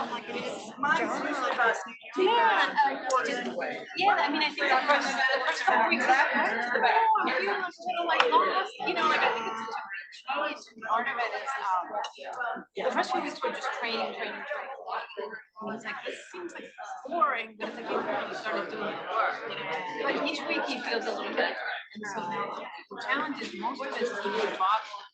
felt like it is. Yeah, I mean, I think the first couple weeks after, I feel a little like lost, like I think it's such a great choice. Part of it is, the first few weeks were just training. And it's like, this seems like boring, but it's like you started doing the work, But each week he feels a little better. And so now the challenge is most of his team is Boston,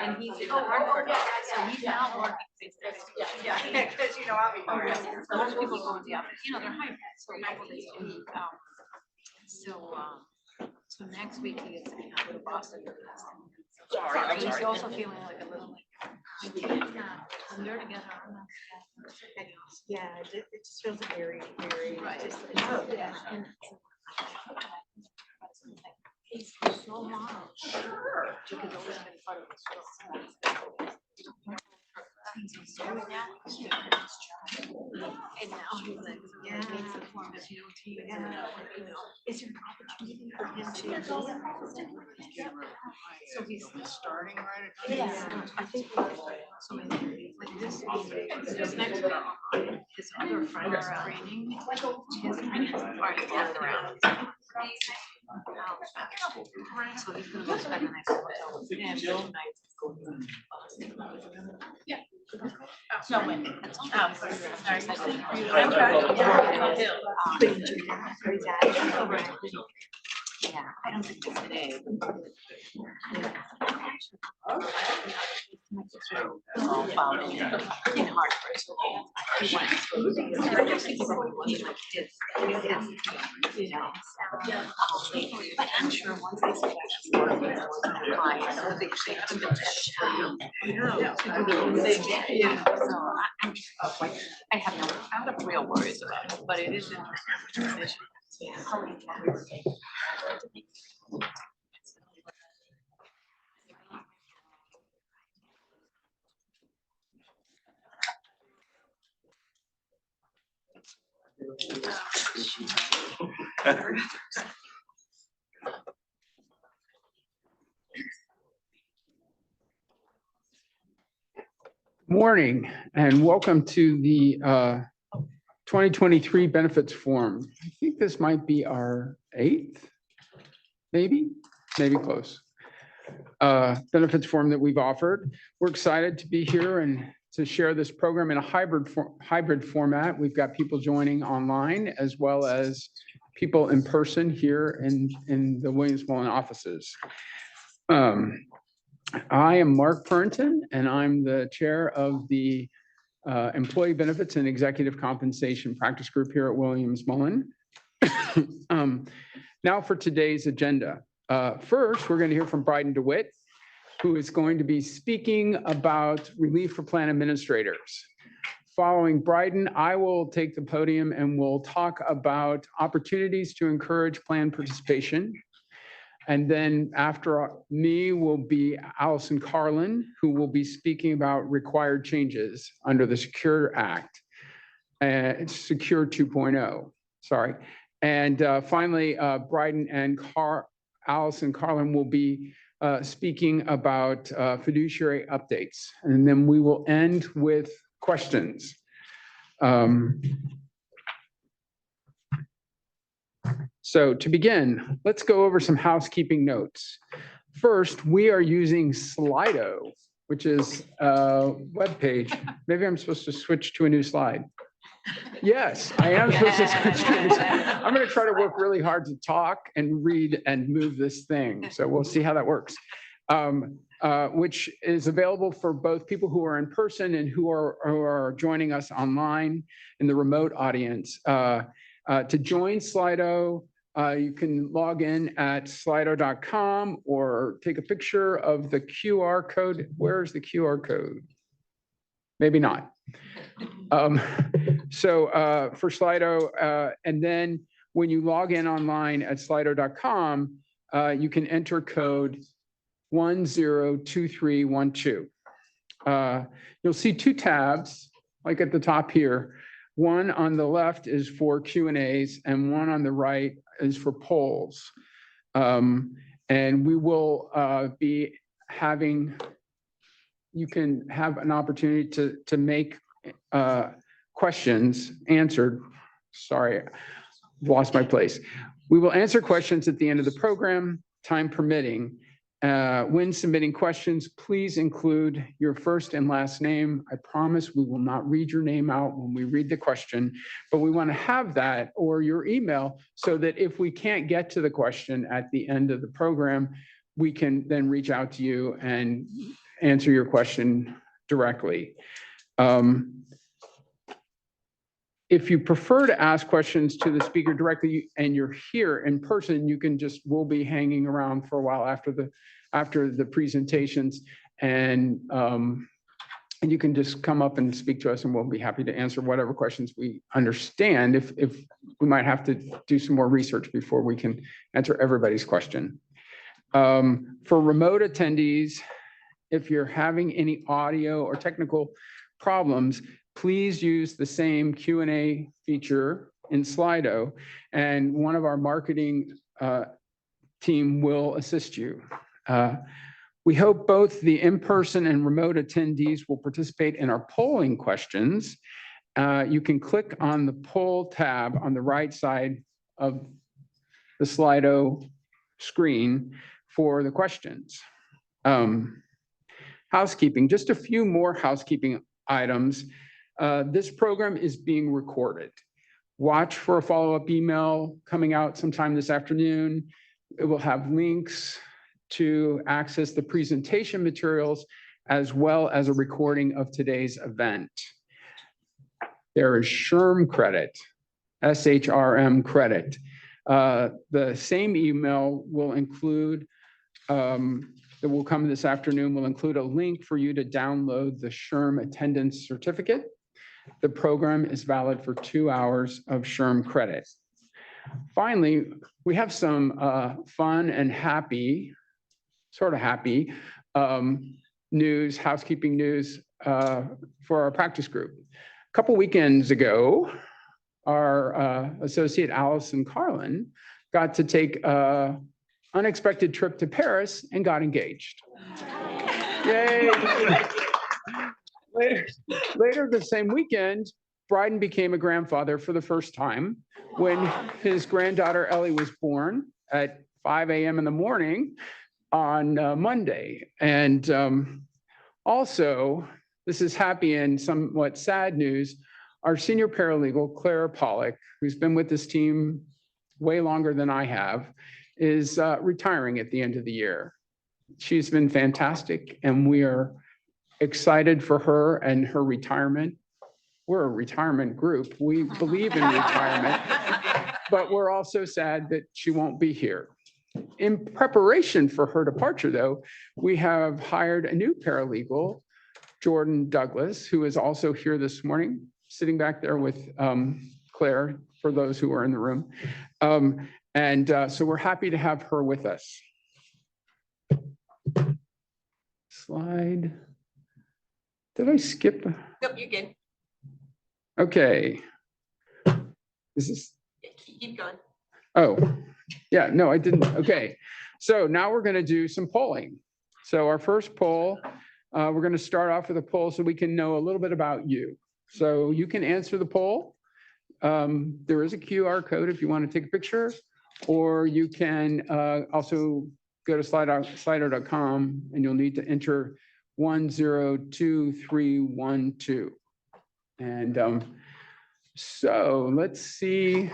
and he's in the Hartford, so he's not working face-to-face. Yeah, because I'll be working. Most people go in the office, they're hybrid, so couple days a week. So next week he gets to go to Boston. Sorry, He's also feeling like a little they're together. Yeah, it just feels very, very. Right. Yeah. He's so long. Sure. Because always been part of the show. And now he's like, yeah, makes the form of team. Is there an opportunity for him to? So he's starting right at. Yeah, I think. So like this next week, his other friend is training. His training is part of the around. So he's gonna go spend the next hotel. Yeah. No, wait. That's all. Yeah, I don't think it's today. All found in Hartford. He went I'm sure once they see I have no real worries about it, but it is interesting. Morning and welcome to the 2023 benefits forum. I think this might be our 8th, maybe close. Benefits forum that we've offered. We're excited to be here and to share this program in a hybrid format. We've got people joining online as well as people in person here in the Williams-Mullen offices. I am Marc Purintun, and I'm the chair of the Employee Benefits and Executive Compensation Practice Group here at Williams-Mullen. Now for today's agenda. First, we're going to hear from Brydon Dewitt, who is going to be speaking about relief for plan administrators. Following Brydon, I will take the podium and we'll talk about opportunities to encourage plan participation. And then after me will be Allison Carlon, who will be speaking about required changes under the Secure Act, Secure 2.0, sorry. And finally, Brydon and Allison Carlon will be speaking about fiduciary updates. And then we will end with questions. So to begin, let's go over some housekeeping notes. First, we are using Slido, which is a web page. Maybe I'm supposed to switch to a new slide. Yes, I am supposed to switch to a new slide. I'm going to try to work really hard to talk and read and move this thing. So we'll see how that works. Which is available for both people who are in person and who are joining us online in the remote audience. To join Slido, you can log in at slido.com or take a picture of the QR code. Where's the QR code? Maybe not. So for Slido, and then when you log in online at slido.com, you can enter code 102312. You'll see 2 tabs, like at the top here. One on the left is for Q&As and one on the right is for polls. And we will be having, you can have an opportunity to make questions answered. Sorry, lost my place. We will answer questions at the end of the program, time permitting. When submitting questions, please include your first and last name. I promise we will not read your name out when we read the question, but we want to have that or your email so that if we can't get to the question at the end of the program, we can then reach out to you and answer your question directly. If you prefer to ask questions to the speaker directly and you're here in person, you can we'll be hanging around for a while after the presentations, and you can just come up and speak to us and we'll be happy to answer whatever questions we understand. If we might have to do some more research before we can answer everybody's question. For remote attendees, if you're having any audio or technical problems, please use the same Q&A feature in Slido, and one of our marketing team will assist you. We hope both the in-person and remote attendees will participate in our polling questions. You can click on the poll tab on the right side of the Slido screen for the questions. Housekeeping, just a few more housekeeping items. This program is being recorded. Watch for a follow-up email coming out sometime this afternoon. It will have links to access the presentation materials as well as a recording of today's event. There is SHRM credit, SHRM credit. The same email will include, that will come this afternoon, will include a link for you to download the SHRM attendance certificate. The program is valid for 2 hours of SHRM credit. Finally, we have some fun and happy, sort of happy news, housekeeping news for our practice group. A couple weekends ago, our associate Allison Carlon got to take an unexpected trip to Paris and got engaged. Yay! Later the same weekend, Brydon became a grandfather for the first time when his granddaughter Ellie was born at 5 a.m. in the morning on Monday. And also, this is happy and somewhat sad news, our senior paralegal, Clara Pollock, who's been with this team way longer than I have, is retiring at the end of the year. She's been fantastic, and we are excited for her and her retirement. We're a retirement group. We believe in retirement, but we're also sad that she won't be here. In preparation for her departure, though, we have hired a new paralegal, Jordan Douglas, who is also here this morning, sitting back there with Claire, for those who are in the room. So we're happy to have her with us. Slide. Did I skip? Nope, you're good. Okay. This is. Keep going. Oh, yeah, no, I didn't. Okay. So now we're going to do some polling. So our first poll, we're going to start off with a poll so we can know a little bit about you. So you can answer the poll. There is a QR code if you want to take a picture, or you can also go to slido.com and you'll need to enter 102312. And so let's see.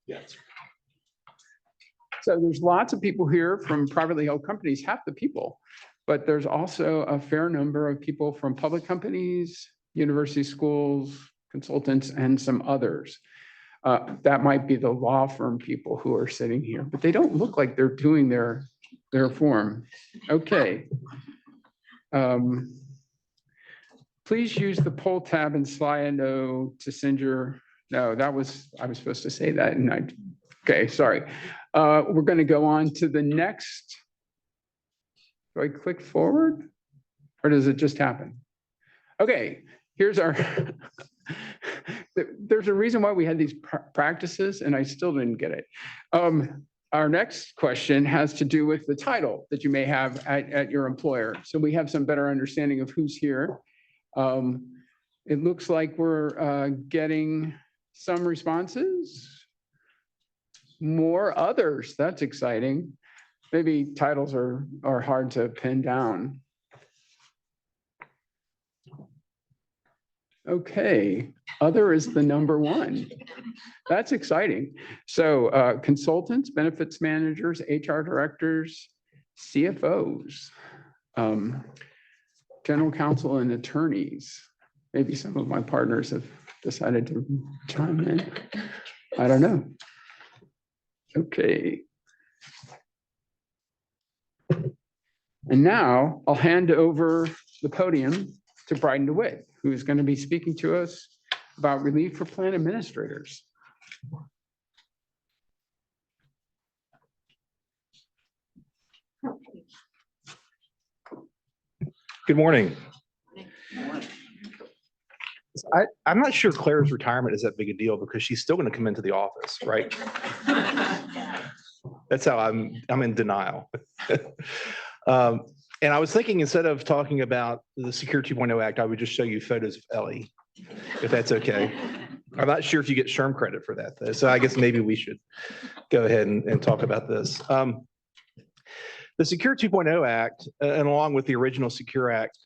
Yes. So there's lots of people here from privately held companies, half the people, but there's also a fair number of people from public companies, university schools, consultants, and some others. That might be the law firm people who are sitting here, but they don't look like they're doing their form. Okay. Please use the poll tab in Slido to send your, no, I was supposed to say that. And okay, sorry. We're going to go on to the next. Do I click forward or does it just happen? Okay, here's our, there's a reason why we had these practices and I still didn't get it. our next question has to do with the title that you may have at your employer. So we have some better understanding of who's here. It looks like we're getting some responses. More others. That's exciting. Maybe titles are hard to pin down. Okay, other is the number one. That's exciting. So consultants, benefits managers, HR directors, CFOs, general counsel and attorneys. Maybe some of my partners have decided to chime in. I don't know. Okay. And now I'll hand over the podium to Brydon Dewitt, who is going to be speaking to us about relief for plan administrators. Good morning. I'm not sure Claire's retirement is that big a deal because she's still going to come into the office, right? That's how I'm in denial. And I was thinking instead of talking about the Secure 2.0 Act, I would just show you photos of Ellie, if that's okay. I'm not sure if you get SHRM credit for that, though. So I guess maybe we should go ahead and talk about this. The Secure 2.0 Act, and along with the original Secure Act,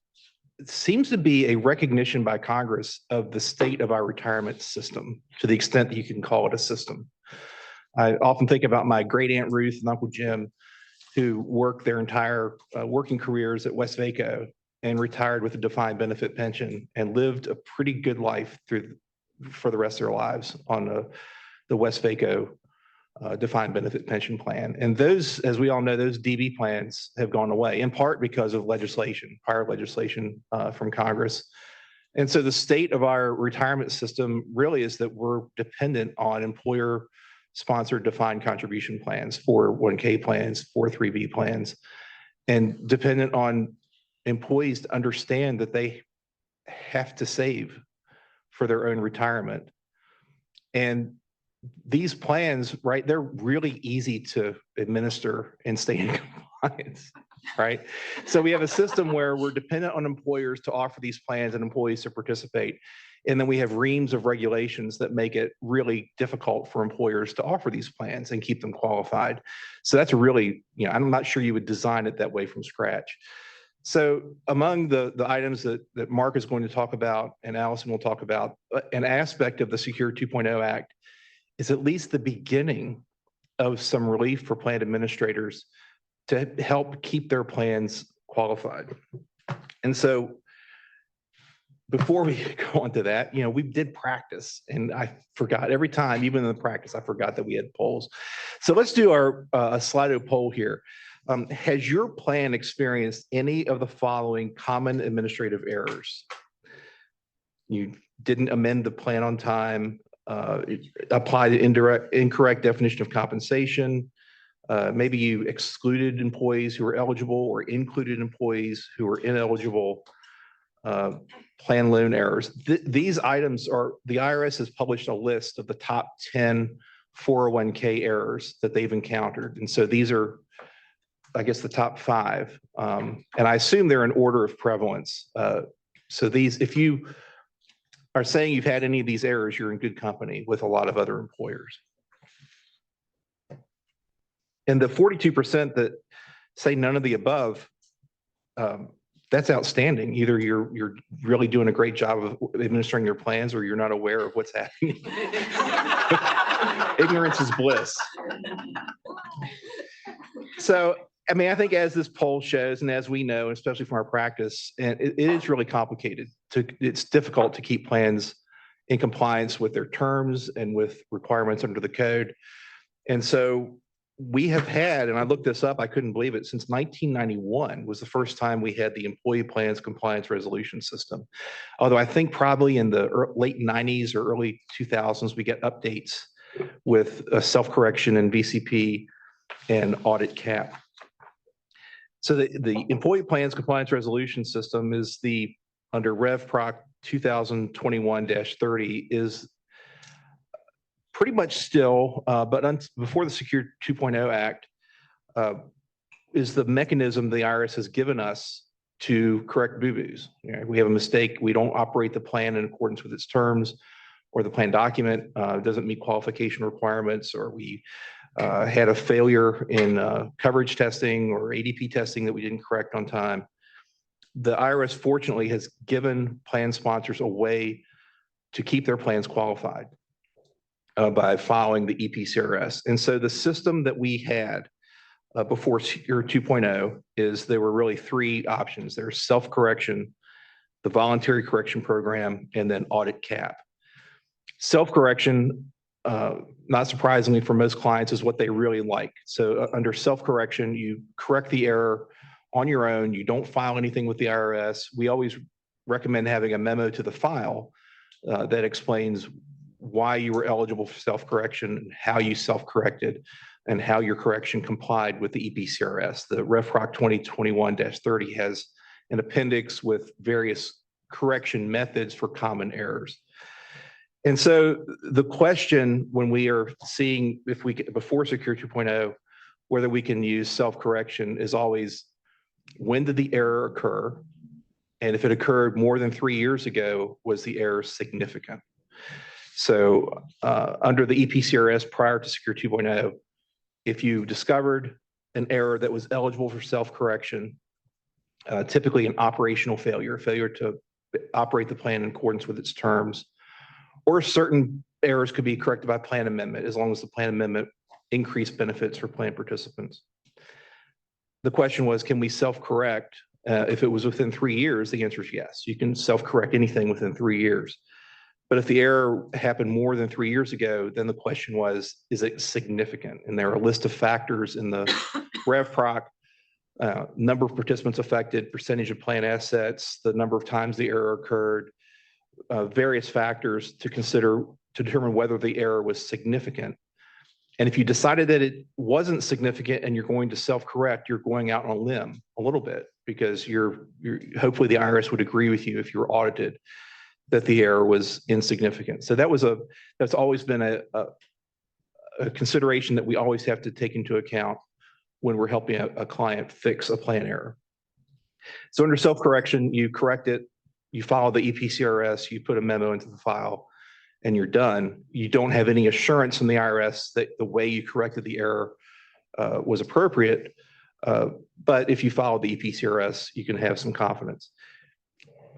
seems to be a recognition by Congress of the state of our retirement system, to the extent that you can call it a system. I often think about my great Aunt Ruth and Uncle Jim, who worked their entire working careers at Westvaco and retired with a defined benefit pension and lived a pretty good life for the rest of their lives on the Westvaco defined benefit pension plan. And those, as we all know, those DB plans have gone away, in part because of prior legislation from Congress. And so the state of our retirement system really is that we're dependent on employer-sponsored defined contribution plans, 401k plans, 403b plans, and dependent on employees to understand that they have to save for their own retirement. And these plans, right, they're really easy to administer and stay in compliance, right? So we have a system where we're dependent on employers to offer these plans and employees to participate. And then we have reams of regulations that make it really difficult for employers to offer these plans and keep them qualified. So that's really, I'm not sure you would design it that way from scratch. So among the items that Mark is going to talk about and Allison will talk about, an aspect of the Secure 2.0 Act is at least the beginning of some relief for plan administrators to help keep their plans qualified. And so before we go on to that, we did practice, and I forgot every time, even in the practice, I forgot that we had polls. So let's do our Slido poll here. Has your plan experienced any of the following common administrative errors? You didn't amend the plan on time, apply the incorrect definition of compensation. Maybe you excluded employees who were eligible or included employees who were ineligible. Plan loan errors. These items the IRS has published a list of the top 10 401k errors that they've encountered. And so these are, I guess, the top 5. And I assume they're in order of prevalence. So these, if you are saying you've had any of these errors, you're in good company with a lot of other employers. And the 42% that say none of the above, that's outstanding. Either you're really doing a great job of administering your plans or you're not aware of what's happening. Ignorance is bliss. So, I think as this poll shows, and as we know, especially from our practice, and it is really complicated. It's difficult to keep plans in compliance with their terms and with requirements under the code. And so we have had, and I looked this up, I couldn't believe it, since 1991 was the first time we had the Employee Plans Compliance Resolution System. Although I think probably in the late 90s or early 2000s, we get updates with self-correction and VCP and audit cap. So the Employee Plans Compliance Resolution System is under Rev Proc 2021-30 is pretty much still, but before the Secure 2.0 Act, is the mechanism the IRS has given us to correct boo-boos. We have a mistake, we don't operate the plan in accordance with its terms, or the plan document doesn't meet qualification requirements, or we had a failure in coverage testing or ADP testing that we didn't correct on time. The IRS fortunately has given plan sponsors a way to keep their plans qualified by following the EPCRS. And so the system that we had before Secure 2.0 is there were really three options. There's self-correction, the voluntary correction program, and then audit cap. Self-correction, not surprisingly for most clients, is what they really like. So under self-correction, you correct the error on your own. You don't file anything with the IRS. We always recommend having a memo to the file that explains why you were eligible for self-correction, how you self-corrected, and how your correction complied with the EPCRS. The RefRoc 2021-30 has an appendix with various correction methods for common errors. And so the question when we are seeing if we before Secure 2.0, whether we can use self-correction is always, when did the error occur? And if it occurred more than 3 years ago, was the error significant? So under the EPCRS prior to Secure 2.0, if you discovered an error that was eligible for self-correction, typically an operational failure to operate the plan in accordance with its terms, or certain errors could be corrected by plan amendment as long as the plan amendment increased benefits for plan participants. The question was, can we self-correct? If it was within 3 years, the answer is yes. You can self-correct anything within 3 years. But if the error happened more than 3 years ago, then the question was, is it significant? And there are a list of factors in the RevProc, number of participants affected, percentage of plan assets, the number of times the error occurred, various factors to consider to determine whether the error was significant. And if you decided that it wasn't significant and you're going to self-correct, you're going out on a limb a little bit, because you're hopefully the IRS would agree with you if you were audited that the error was insignificant. So that's always been a consideration that we always have to take into account when we're helping a client fix a plan error. So under self-correction, you correct it, you follow the EPCRS, you put a memo into the file, and you're done. You don't have any assurance from the IRS that the way you corrected the error was appropriate. But if you follow the EPCRS, you can have some confidence.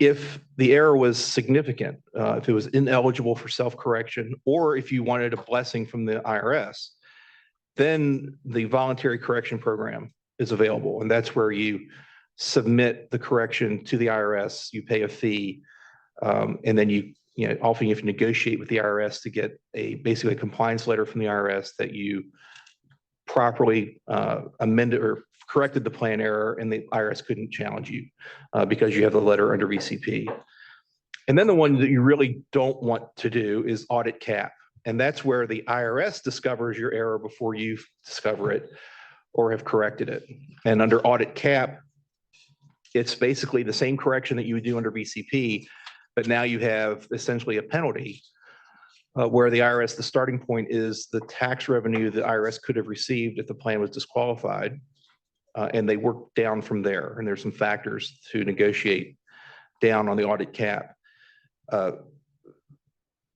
If the error was significant, if it was ineligible for self-correction, or if you wanted a blessing from the IRS, then the voluntary correction program is available. And that's where you submit the correction to the IRS, you pay a fee, and then often you have to negotiate with the IRS to get basically a compliance letter from the IRS that you properly amended or corrected the plan error, and the IRS couldn't challenge you because you have the letter under VCP. And then the one that you really don't want to do is audit cap. And that's where the IRS discovers your error before you discover it or have corrected it. And under audit cap, it's basically the same correction that you would do under VCP, but now you have essentially a penalty where the IRS, the starting point is the tax revenue the IRS could have received if the plan was disqualified. And they work down from there. And there's some factors to negotiate down on the audit cap.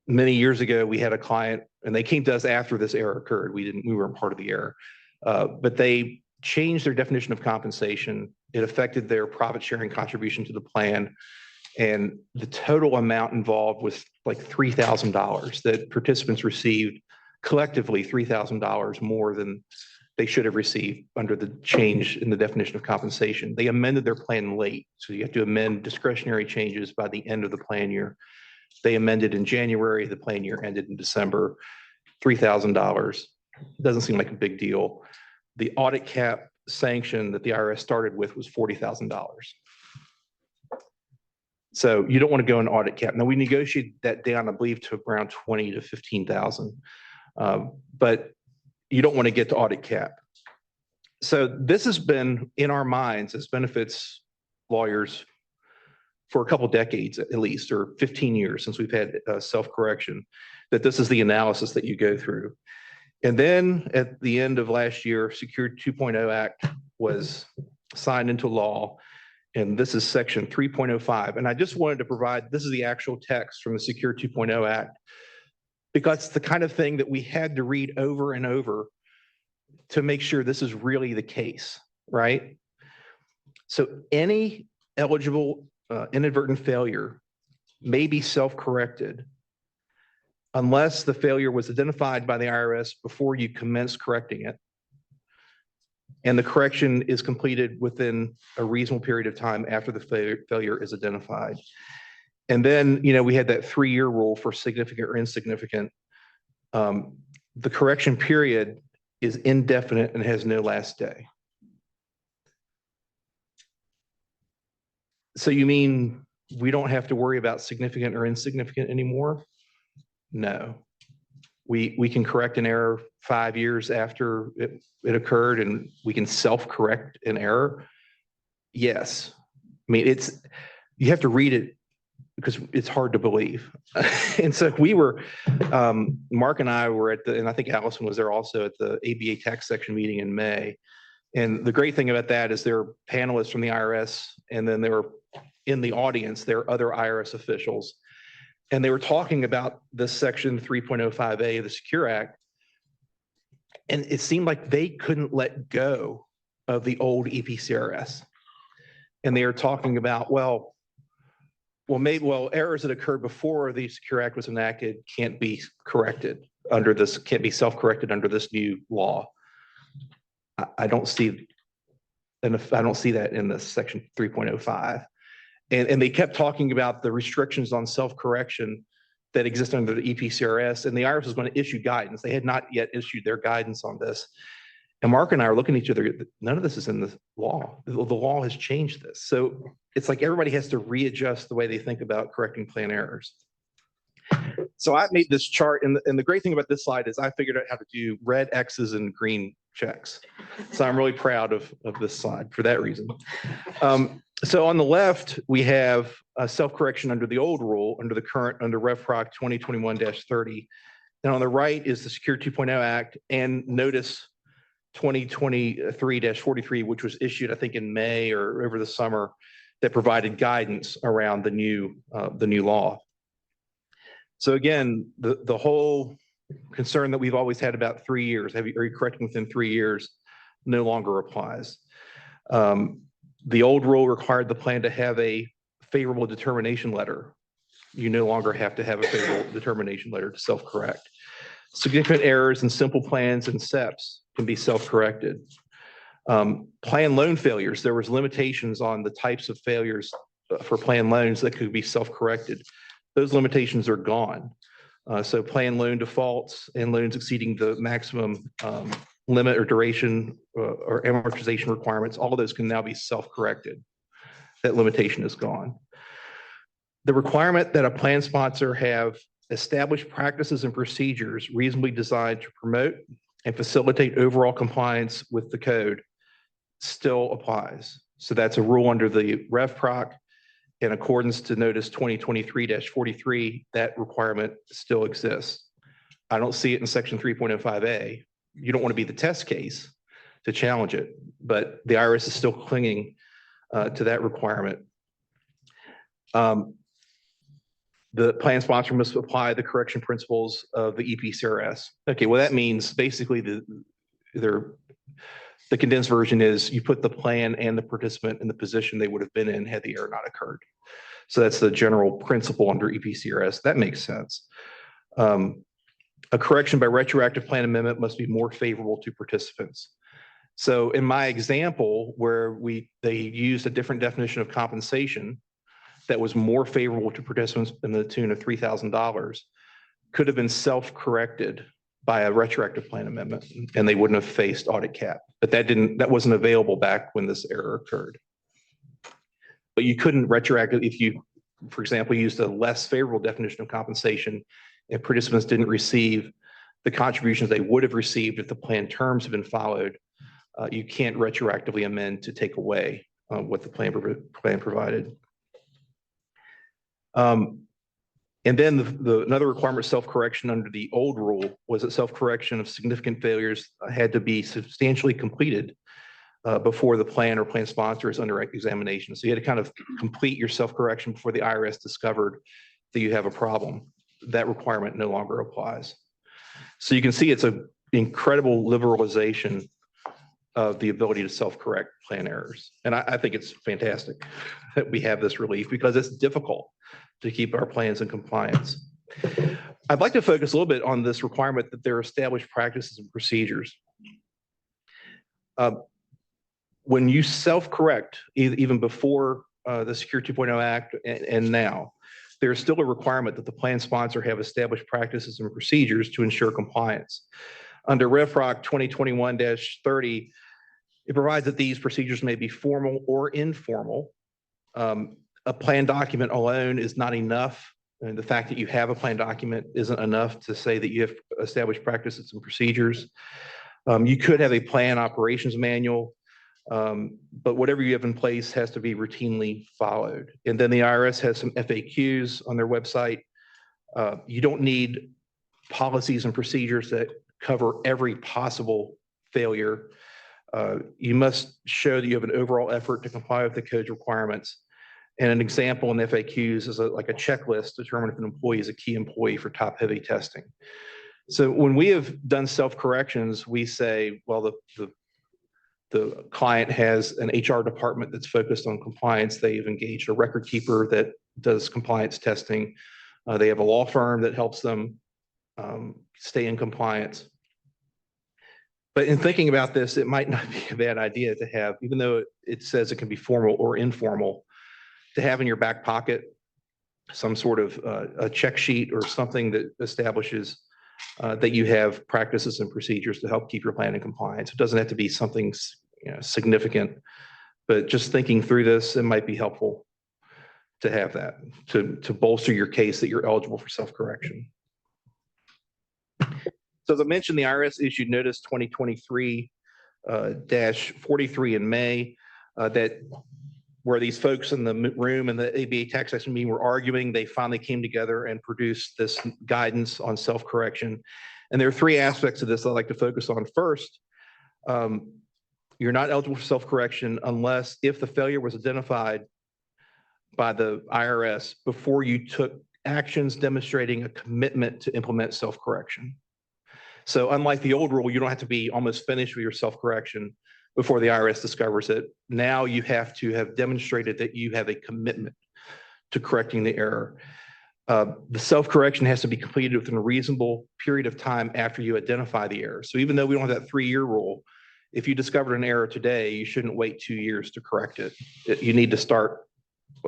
Many years ago, we had a client, and they came to us after this error occurred. We weren't part of the error, but they changed their definition of compensation. It affected their profit sharing contribution to the plan. And the total amount involved was like $3,000 that participants received collectively $3,000 more than they should have received under the change in the definition of compensation. They amended their plan late. So you have to amend discretionary changes by the end of the plan year. They amended in January, the plan year ended in December, $3,000. Doesn't seem like a big deal. The audit cap sanction that the IRS started with was $40,000. So you don't want to go in audit cap. Now we negotiated that down, I believe, to around 20 to 15,000. But you don't want to get to audit cap. So this has been in our minds as benefits lawyers for a couple decades at least, or 15 years since we've had self-correction, that this is the analysis that you go through. And then at the end of last year, Secure 2.0 Act was signed into law. And this is section 3.05. And I just wanted to provide, this is the actual text from the Secure 2.0 Act, because it's the kind of thing that we had to read over and over to make sure this is really the case, right? So any eligible inadvertent failure may be self-corrected unless the failure was identified by the IRS before you commence correcting it, and the correction is completed within a reasonable period of time after the failure is identified. And then, we had that 3-year rule for significant or insignificant. The correction period is indefinite and has no last day. So you mean we don't have to worry about significant or insignificant anymore? No. We can correct an error 5 years after it occurred, and we can self-correct an error. Yes. I mean, you have to read it because it's hard to believe. And so Mark and I were and I think Allison was there also at the ABA tax section meeting in May. And the great thing about that is there are panelists from the IRS, and then there were in the audience, there are other IRS officials. And they were talking about this section 3.05A of the Secure Act. And it seemed like they couldn't let go of the old EPCRS. And they were talking about, errors that occurred before the Secure Act was enacted can't be corrected under this, can't be self-corrected under this new law. I don't see that in the section 3.05. And they kept talking about the restrictions on self-correction that exist under the EPCRS, and the IRS was going to issue guidance. They had not yet issued their guidance on this. And Mark and I are looking at each other, none of this is in the law. The law has changed this. So it's like everybody has to readjust the way they think about correcting plan errors. So I made this chart, and the great thing about this slide is I figured out how to do red X's and green checks. So I'm really proud of this slide for that reason. So on the left, we have a self-correction under the old rule, under RevProc 2021-30. And on the right is the Secure 2.0 Act and Notice 2023-43, which was issued, I think, in May or over the summer, that provided guidance around the new law. So again, the whole concern that we've always had about 3 years, are you correcting within 3 years, no longer applies. The old rule required the plan to have a favorable determination letter. You no longer have to have a favorable determination letter to self-correct. Significant errors in simple plans and SEPs can be self-corrected. Plan loan failures, there was limitations on the types of failures for plan loans that could be self-corrected. Those limitations are gone. So plan loan defaults and loans exceeding the maximum limit or duration or amortization requirements, all of those can now be self-corrected. That limitation is gone. The requirement that a plan sponsor have established practices and procedures reasonably designed to promote and facilitate overall compliance with the code still applies. So that's a rule under the RevProc. In accordance to Notice 2023-43, that requirement still exists. I don't see it in Section 3.05A. You don't want to be the test case to challenge it, but the IRS is still clinging to that requirement. The plan sponsor must apply the correction principles of the EPCRS. Okay, well, that means basically the condensed version is you put the plan and the participant in the position they would have been in had the error not occurred. So that's the general principle under EPCRS. That makes sense. A correction by retroactive plan amendment must be more favorable to participants. So in my example, where they used a different definition of compensation that was more favorable to participants in the tune of $3,000, could have been self-corrected by a retroactive plan amendment, and they wouldn't have faced audit cap. But that wasn't available back when this error occurred. But you couldn't retroactive if you, for example, used a less favorable definition of compensation and participants didn't receive the contributions they would have received if the plan terms had been followed. You can't retroactively amend to take away what the plan provided. And then another requirement of self-correction under the old rule was that self-correction of significant failures had to be substantially completed before the plan or plan sponsor is under examination. So you had to kind of complete your self-correction before the IRS discovered that you have a problem. That requirement no longer applies. So you can see it's an incredible liberalization of the ability to self-correct plan errors. And I think it's fantastic that we have this relief because it's difficult to keep our plans in compliance. I'd like to focus a little bit on this requirement that there are established practices and procedures. When you self-correct, even before the Secure 2.0 Act and now, there's still a requirement that the plan sponsor have established practices and procedures to ensure compliance. Under REFROC 2021-30, it provides that these procedures may be formal or informal. A plan document alone is not enough. And the fact that you have a plan document isn't enough to say that you have established practices and procedures. You could have a plan operations manual, but whatever you have in place has to be routinely followed. And then the IRS has some FAQs on their website. You don't need policies and procedures that cover every possible failure. You must show that you have an overall effort to comply with the code's requirements. And an example in FAQs is like a checklist to determine if an employee is a key employee for top-heavy testing. So when we have done self-corrections, we say, well, the client has an HR department that's focused on compliance. They've engaged a record keeper that does compliance testing. They have a law firm that helps them stay in compliance. But in thinking about this, it might not be a bad idea to have, even though it says it can be formal or informal, to have in your back pocket some sort of a check sheet or something that establishes that you have practices and procedures to help keep your plan in compliance. It doesn't have to be something significant, but just thinking through this, it might be helpful to have that, to bolster your case that you're eligible for self-correction. So as I mentioned, the IRS issued notice 2023-43 in May that where these folks in the room and the ABA tax section meeting were arguing, they finally came together and produced this guidance on self-correction. And there are three aspects of this I'd like to focus on. First, you're not eligible for self-correction unless if the failure was identified by the IRS before you took actions demonstrating a commitment to implement self-correction. So unlike the old rule, you don't have to be almost finished with your self-correction before the IRS discovers it. Now you have to have demonstrated that you have a commitment to correcting the error. The self-correction has to be completed within a reasonable period of time after you identify the error. So even though we don't have that 3-year rule, if you discovered an error today, you shouldn't wait 2 years to correct it. You need to start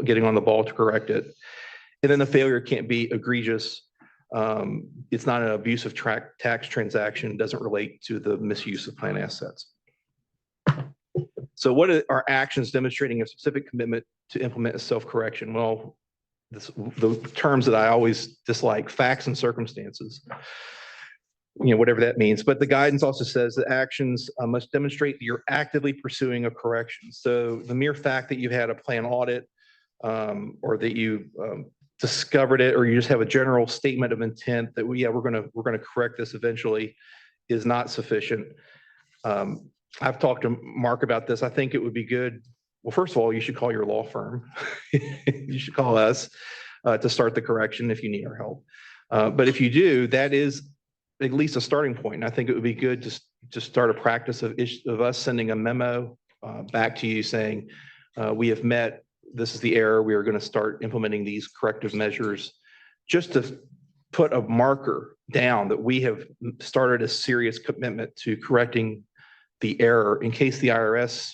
getting on the ball to correct it. And then the failure can't be egregious. It's not an abusive tax transaction, doesn't relate to the misuse of plan assets. So what are actions demonstrating a specific commitment to implement a self-correction? Well, the terms that I always dislike, facts and circumstances, whatever that means. But the guidance also says that actions must demonstrate that you're actively pursuing a correction. So the mere fact that you had a plan audit or that you discovered it, or you just have a general statement of intent that we're going to correct this eventually, is not sufficient. I've talked to Mark about this. I think it would be good. Well, first of all, you should call your law firm. You should call us to start the correction if you need our help. But if you do, that is at least a starting point. And I think it would be good to start a practice of us sending a memo back to you saying, we have met, this is the error, we are going to start implementing these corrective measures, just to put a marker down that we have started a serious commitment to correcting the error in case the IRS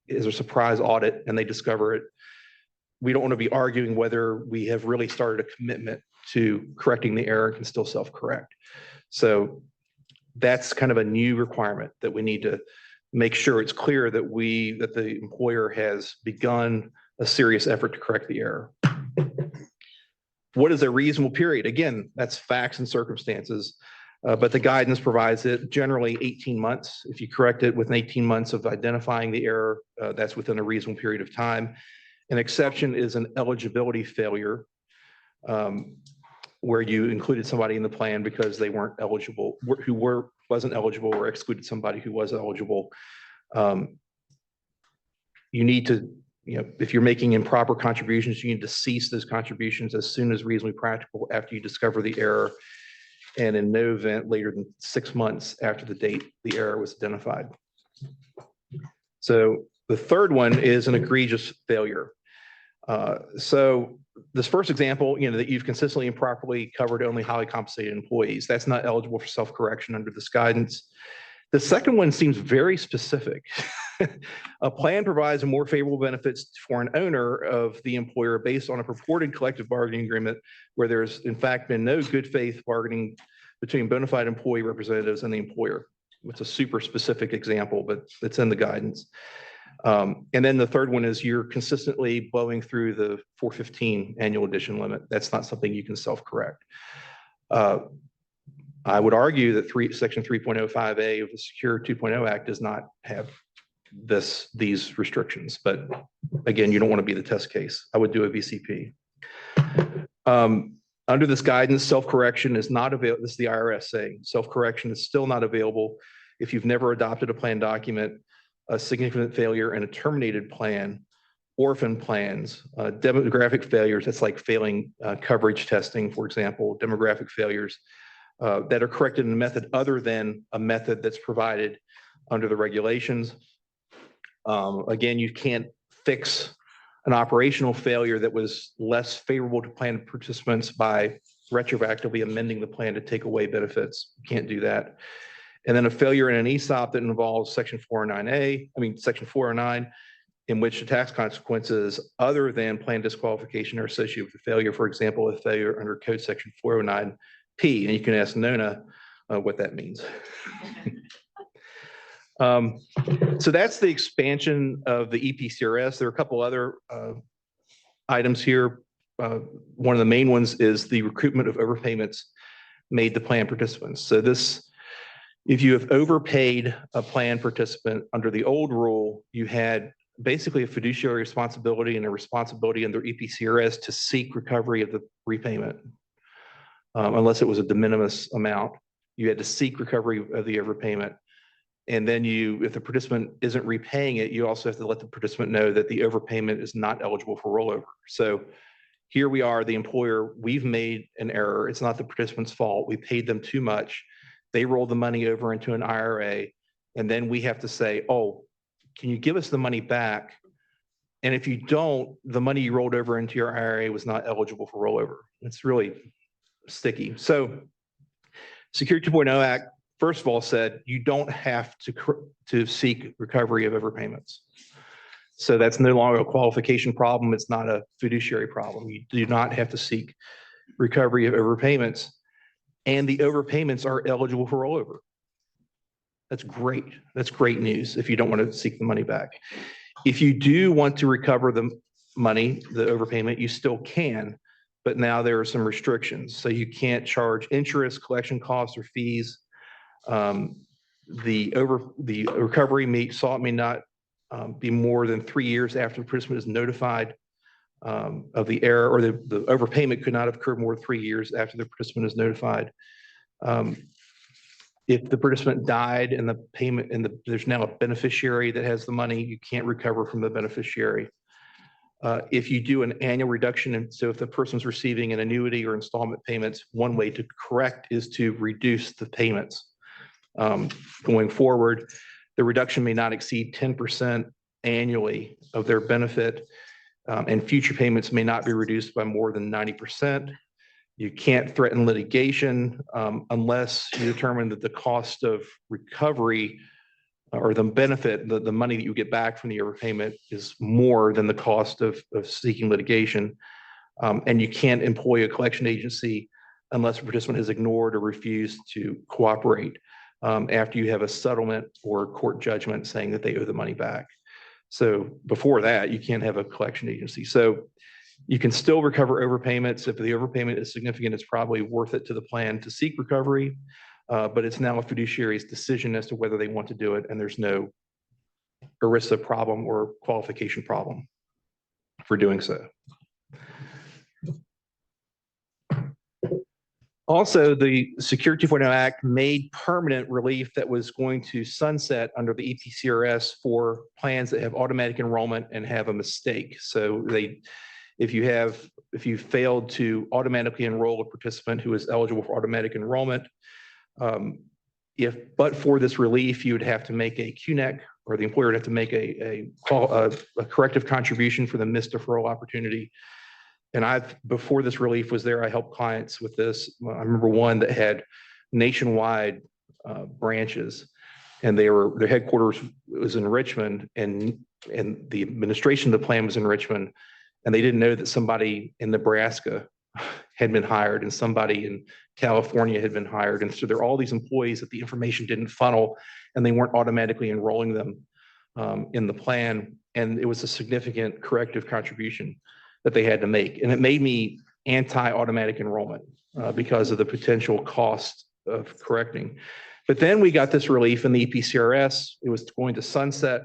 is a surprise audit and they discover it. We don't want to be arguing whether we have really started a commitment to correcting the error and can still self-correct. So that's kind of a new requirement that we need to make sure it's clear that the employer has begun a serious effort to correct the error. What is a reasonable period? Again, that's facts and circumstances. But the guidance provides it generally 18 months. If you correct it within 18 months of identifying the error, that's within a reasonable period of time. An exception is an eligibility failure. where you included somebody in the plan because they weren't eligible, wasn't eligible, or excluded somebody who was eligible. You need to, if you're making improper contributions, you need to cease those contributions as soon as reasonably practical after you discover the error, and in no event later than 6 months after the date the error was identified. So the third one is an egregious failure. So this first example, that you've consistently and properly covered only highly compensated employees, that's not eligible for self-correction under this guidance. The second one seems very specific. A plan provides a more favorable benefits for an owner of the employer based on a purported collective bargaining agreement where there's in fact been no good faith bargaining between bona fide employee representatives and the employer. It's a super specific example, but it's in the guidance. And then the third one is you're consistently blowing through the 415 annual addition limit. That's not something you can self-correct. I would argue that Section 3.05A of the Secure 2.0 Act does not have these restrictions, but again, you don't want to be the test case. I would do a VCP. Under this guidance, self-correction is not available. This is the IRS saying self-correction is still not available if you've never adopted a plan document, a significant failure in a terminated plan, orphan plans, demographic failures. That's like failing coverage testing, for example, demographic failures that are corrected in a method other than a method that's provided under the regulations. Again, you can't fix an operational failure that was less favorable to plan participants by retroactively amending the plan to take away benefits. You can't do that. And then a failure in an ESOP that involves Section 409, in which the tax consequences other than plan disqualification are associated with the failure. For example, a failure under Code Section 409P, and you can ask Nona what that means. So that's the expansion of the EPCRS. There are a couple other items here. One of the main ones is the recoupment of overpayments made to plan participants. So this, if you have overpaid a plan participant under the old rule, you had basically a fiduciary responsibility and a responsibility under EPCRS to seek recovery of the repayment. Unless it was a de minimis amount, you had to seek recovery of the overpayment. And then if the participant isn't repaying it, you also have to let the participant know that the overpayment is not eligible for rollover. So here we are, the employer, we've made an error. It's not the participant's fault. We paid them too much. They rolled the money over into an IRA. And then we have to say, oh, can you give us the money back? And if you don't, the money you rolled over into your IRA was not eligible for rollover. It's really sticky. So Secure 2.0 Act, first of all, said you don't have to seek recovery of overpayments. So that's no longer a qualification problem. It's not a fiduciary problem. You do not have to seek recovery of overpayments, and the overpayments are eligible for rollover. That's great. That's great news if you don't want to seek the money back. If you do want to recover the money, the overpayment, you still can, but now there are some restrictions. So you can't charge interest, collection costs, or fees. The recovery may not be more than 3 years after the participant is notified of the error, or the overpayment could not have occurred more than 3 years after the participant is notified. If the participant died and the payment there's now a beneficiary that has the money, you can't recover from the beneficiary. If you do an annual reduction, and so if the person's receiving an annuity or installment payments, one way to correct is to reduce the payments. Going forward, the reduction may not exceed 10% annually of their benefit, and future payments may not be reduced by more than 90%. You can't threaten litigation unless you determine that the cost of recovery or the benefit, the money that you get back from the overpayment is more than the cost of seeking litigation. And you can't employ a collection agency unless a participant has ignored or refused to cooperate after you have a settlement or court judgment saying that they owe the money back. So before that, you can't have a collection agency. So you can still recover overpayments. If the overpayment is significant, it's probably worth it to the plan to seek recovery, but it's now a fiduciary's decision as to whether they want to do it, and there's no ERISA problem or qualification problem for doing so. Also, the Secure 2.0 Act made permanent relief that was going to sunset under the EPCRS for plans that have automatic enrollment and have a mistake. So if you failed to automatically enroll a participant who is eligible for automatic enrollment, but for this relief, you would have to make a QNEC, or the employer would have to make a corrective contribution for the missed deferral opportunity. And before this relief was there, I helped clients with this. I remember one that had nationwide branches, and their headquarters was in Richmond, and the administration of the plan was in Richmond, and they didn't know that somebody in Nebraska had been hired and somebody in California had been hired. And so there are all these employees that the information didn't funnel, and they weren't automatically enrolling them in the plan. And it was a significant corrective contribution that they had to make. And it made me anti-automatic enrollment because of the potential cost of correcting. But then we got this relief in the EPCRS. It was going to sunset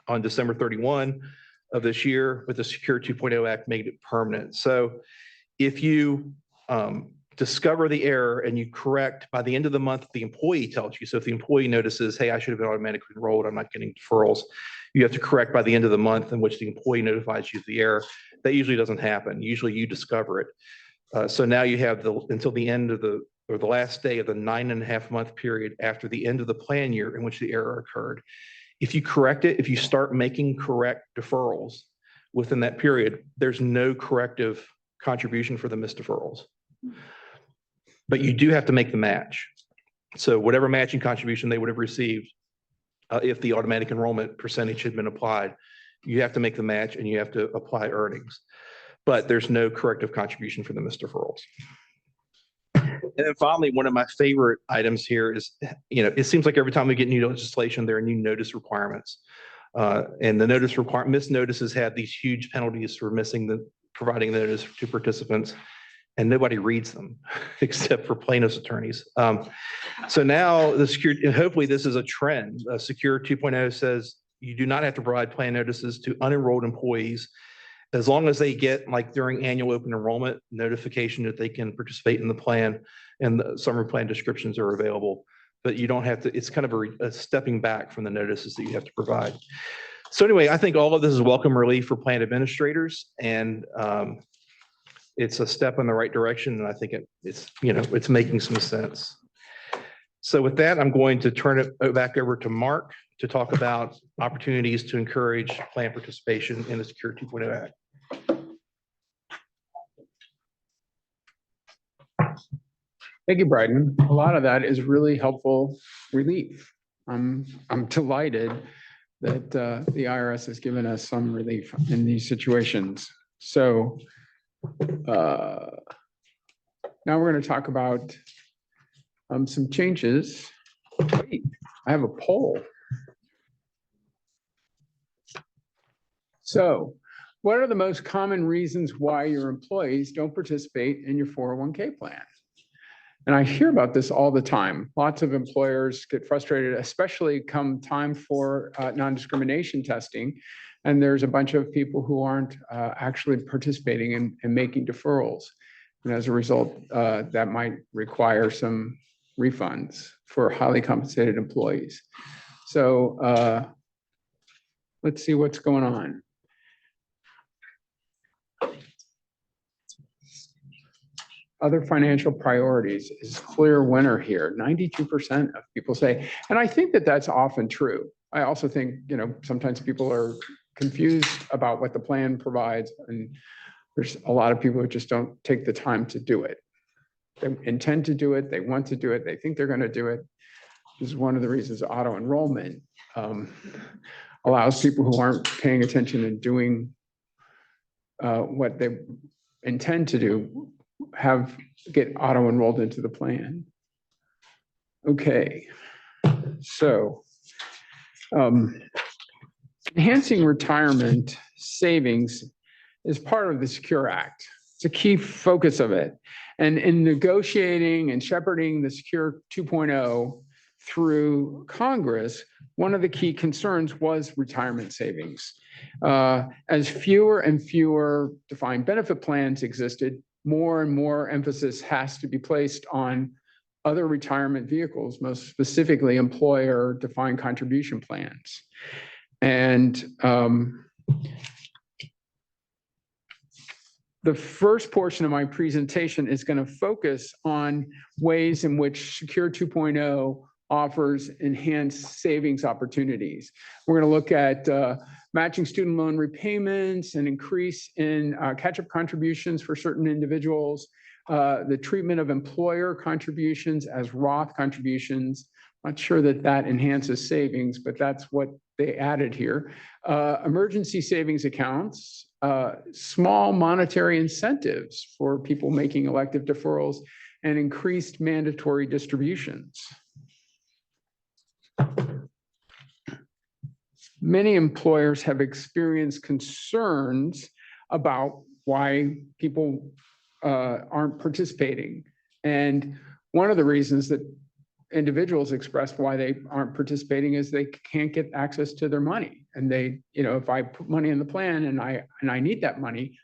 on December 31 of this year, but the Secure 2.0 Act made it permanent. So if you discover the error and you correct by the end of the month, the employee tells you. So if the employee notices, hey, I should have been automatically enrolled, I'm not getting deferrals, you have to correct by the end of the month in which the employee notifies you of the error. That usually doesn't happen. Usually you discover it. So now you have until the end of the last day of the 9.5-month period after the end of the plan year in which the error occurred. If you correct it, if you start making correct deferrals within that period, there's no corrective contribution for the missed deferrals. But you do have to make the match. So whatever matching contribution they would have received, if the automatic enrollment percentage had been applied, you have to make the match and you have to apply earnings. But there's no corrective contribution for the missed deferrals. And then finally, one of my favorite items here is, it seems like every time we get new legislation, there are new notice requirements. And the missed notices had these huge penalties for providing notice to participants, and nobody reads them except for plaintiffs' attorneys. So now and hopefully this is a trend. Secure 2.0 says you do not have to provide plan notices to unenrolled employees as long as they get, like during annual open enrollment, notification that they can participate in the plan, and the summary plan descriptions are available. But you don't have to, it's kind of a stepping back from the notices that you have to provide. So anyway, I think all of this is welcome relief for plan administrators, and it's a step in the right direction, and I think it's making some sense. So with that, I'm going to turn it back over to Mark to talk about opportunities to encourage plan participation in the Secure 2.0 Act. Thank you, Brydon. A lot of that is really helpful relief. I'm delighted that the IRS has given us some relief in these situations. So now we're going to talk about some changes. Wait, I have a poll. So what are the most common reasons why your employees don't participate in your 401k plan? And I hear about this all the time. Lots of employers get frustrated, especially come time for non-discrimination testing. And there's a bunch of people who aren't actually participating in making deferrals. And as a result, that might require some refunds for highly compensated employees. So let's see what's going on. Other financial priorities is clear winner here. 92% of people say, and I think that that's often true. I also think, sometimes people are confused about what the plan provides, and there's a lot of people who just don't take the time to do it. They intend to do it, they want to do it, they think they're going to do it. This is one of the reasons auto enrollment allows people who aren't paying attention and doing what they intend to do get auto enrolled into the plan. Okay, so enhancing retirement savings is part of the Secure Act. It's a key focus of it. And in negotiating and shepherding the Secure 2.0 through Congress, one of the key concerns was retirement savings. As fewer and fewer defined benefit plans existed, more and more emphasis has to be placed on other retirement vehicles, most specifically employer defined contribution plans. And the first portion of my presentation is going to focus on ways in which Secure 2.0 offers enhanced savings opportunities. We're going to look at matching student loan repayments, an increase in catch-up contributions for certain individuals, the treatment of employer contributions as Roth contributions. Not sure that that enhances savings, but that's what they added here. Emergency savings accounts, small monetary incentives for people making elective deferrals, and increased mandatory distributions. Many employers have experienced concerns about why people aren't participating. And one of the reasons that individuals express why they aren't participating is they can't get access to their money. And they, if I put money in the plan and I need that money,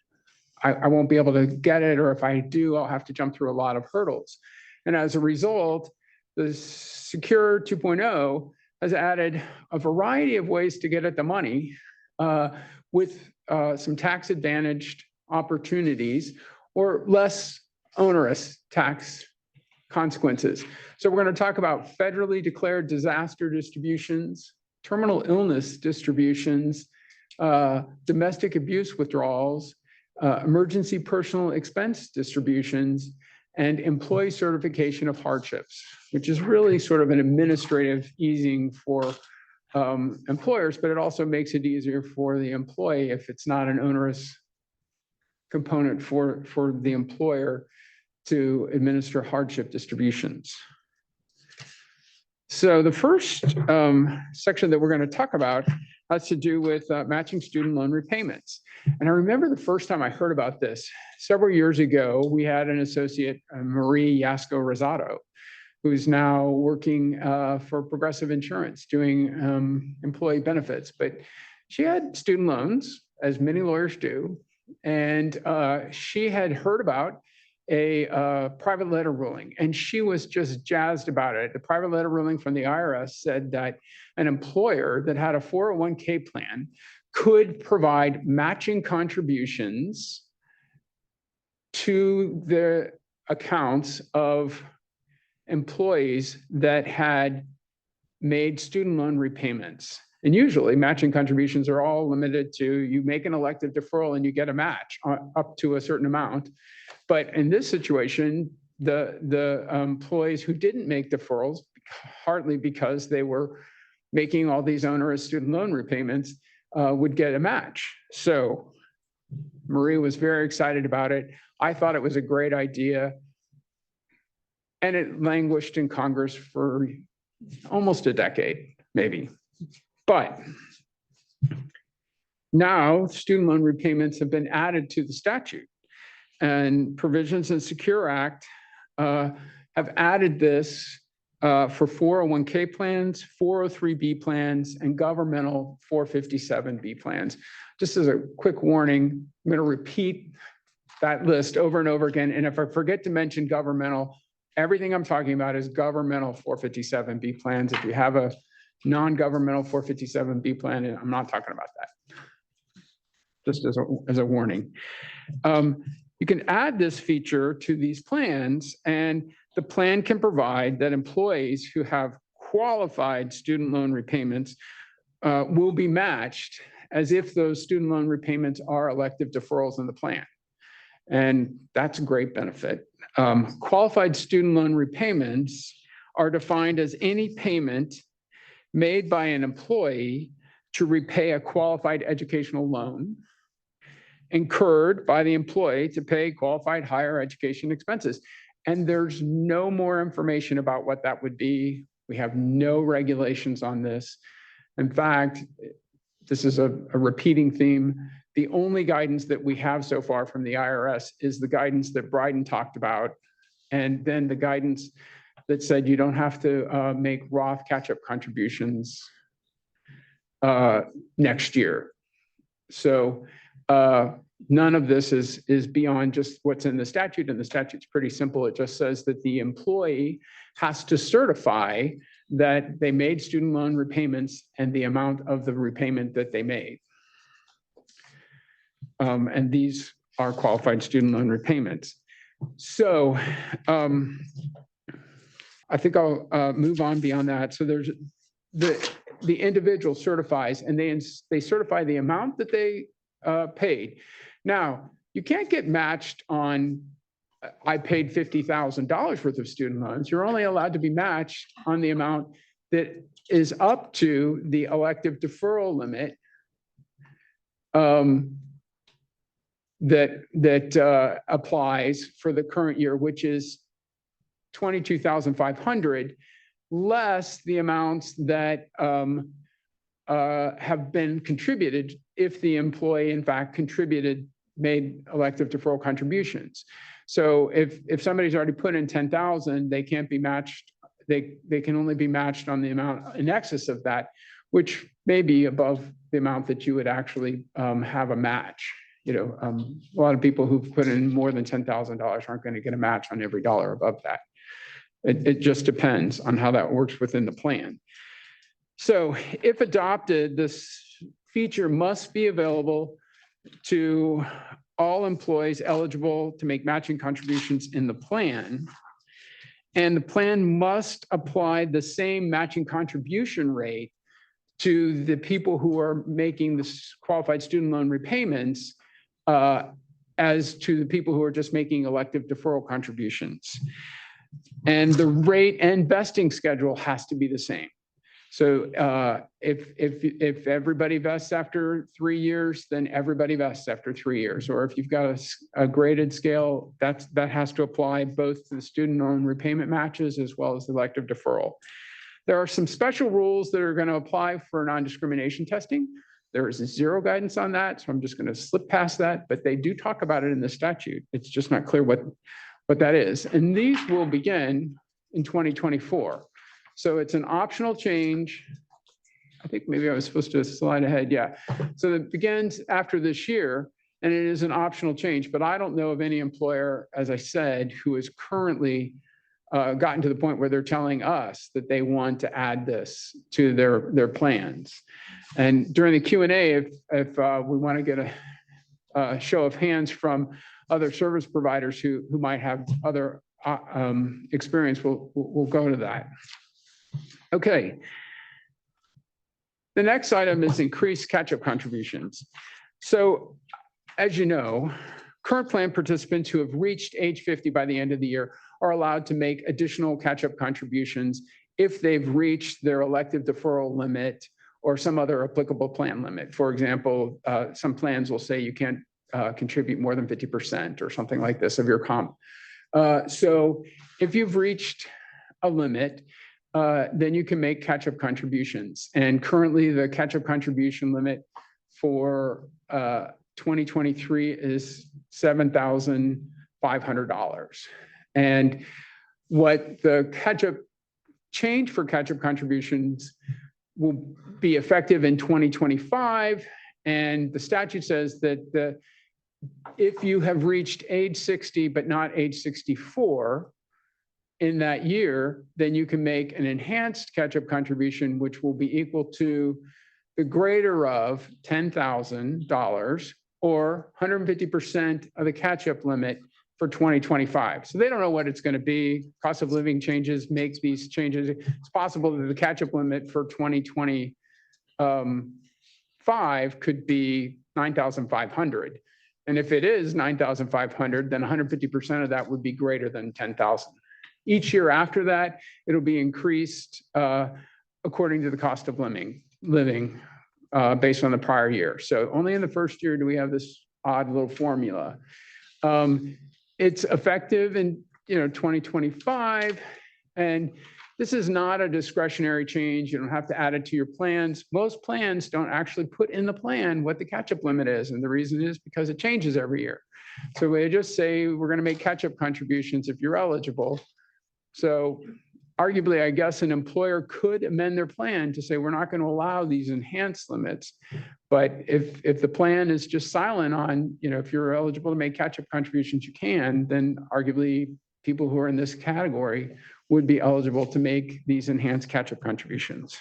I won't be able to get it, or if I do, I'll have to jump through a lot of hurdles. And as a result, the Secure 2.0 has added a variety of ways to get at the money with some tax advantaged opportunities or less onerous tax consequences. So we're going to talk about federally declared disaster distributions, terminal illness distributions, domestic abuse withdrawals, emergency personal expense distributions, and employee certification of hardships, which is really sort of an administrative easing for employers, but it also makes it easier for the employee if it's not an onerous component for the employer to administer hardship distributions. So the first section that we're going to talk about has to do with matching student loan repayments. And I remember the first time I heard about this several years ago. We had an associate, Marie Yasko-Rosado, who's now working for Progressive Insurance, doing employee benefits. But she had student loans, as many lawyers do, and she had heard about a private letter ruling, and she was just jazzed about it. The private letter ruling from the IRS said that an employer that had a 401k plan could provide matching contributions to the accounts of employees that had made student loan repayments. And usually matching contributions are all limited to you make an elective deferral and you get a match up to a certain amount. But in this situation, the employees who didn't make deferrals, partly because they were making all these onerous student loan repayments, would get a match. So Marie was very excited about it. I thought it was a great idea. And it languished in Congress for almost a decade, maybe. But now student loan repayments have been added to the statute, and provisions in Secure Act have added this for 401k plans, 403b plans, and governmental 457b plans. Just as a quick warning, I'm going to repeat that list over and over again. And if I forget to mention governmental, everything I'm talking about is governmental 457b plans. If you have a non-governmental 457b plan, I'm not talking about that. Just as a warning. You can add this feature to these plans, and the plan can provide that employees who have qualified student loan repayments will be matched as if those student loan repayments are elective deferrals in the plan. And that's a great benefit. Qualified student loan repayments are defined as any payment made by an employee to repay a qualified educational loan incurred by the employee to pay qualified higher education expenses. And there's no more information about what that would be. We have no regulations on this. In fact, this is a repeating theme. The only guidance that we have so far from the IRS is the guidance that Brydon talked about, and then the guidance that said you don't have to make Roth catch-up contributions next year. So none of this is beyond just what's in the statute, and the statute's pretty simple. It just says that the employee has to certify that they made student loan repayments and the amount of the repayment that they made. And these are qualified student loan repayments. So I think I'll move on beyond that. So there's the individual certifies, and they certify the amount that they paid. Now, you can't get matched on, I paid $50,000 worth of student loans. You're only allowed to be matched on the amount that is up to the elective deferral limit that applies for the current year, which is $22,500, less the amounts that have been contributed if the employee in fact made elective deferral contributions. So if somebody's already put in 10,000, they can't be matched. They can only be matched on the amount in excess of that, which may be above the amount that you would actually have a match. You know, a lot of people who've put in more than $10,000 aren't going to get a match on every dollar above that. It just depends on how that works within the plan. So if adopted, this feature must be available to all employees eligible to make matching contributions in the plan. And the plan must apply the same matching contribution rate to the people who are making this qualified student loan repayments as to the people who are just making elective deferral contributions. And the rate and vesting schedule has to be the same. So if everybody vests after 3 years, then everybody vests after 3 years. Or if you've got a graded scale, that has to apply both to the student loan repayment matches as well as the elective deferral. There are some special rules that are going to apply for non-discrimination testing. There is zero guidance on that, so I'm just going to slip past that, but they do talk about it in the statute. It's just not clear what that is. And these will begin in 2024. So it's an optional change. I think maybe I was supposed to slide ahead. Yeah. So it begins after this year, and it is an optional change, but I don't know of any employer, as I said, who is currently gotten to the point where they're telling us that they want to add this to their plans. And during the Q&A, if we want to get a show of hands from other service providers who might have other experience, we'll go to that. Okay. The next item is increased catch-up contributions. So as you know, current plan participants who have reached age 50 by the end of the year are allowed to make additional catch-up contributions if they've reached their elective deferral limit or some other applicable plan limit. For example, some plans will say you can't contribute more than 50% or something like this of your comp. So if you've reached a limit, then you can make catch-up contributions. And currently the catch-up contribution limit for 2023 is $7,500. And what the catch-up change for catch-up contributions will be effective in 2025. And the statute says that if you have reached age 60, but not age 64 in that year, then you can make an enhanced catch-up contribution, which will be equal to the greater of $10,000 or 150% of the catch-up limit for 2025. So they don't know what it's going to be. Cost of living changes make these changes. It's possible that the catch-up limit for 2025 could be 9,500. And if it is 9,500, then 150% of that would be greater than 10,000. Each year after that, it'll be increased according to the cost of living based on the prior year. So only in the first year do we have this odd little formula. It's effective in 2025, and this is not a discretionary change. You don't have to add it to your plans. Most plans don't actually put in the plan what the catch-up limit is, and the reason is because it changes every year. So we just say we're going to make catch-up contributions if you're eligible. So arguably, I guess, an employer could amend their plan to say, we're not going to allow these enhanced limits. But if the plan is just silent on, if you're eligible to make catch-up contributions, you can, then arguably people who are in this category would be eligible to make these enhanced catch-up contributions.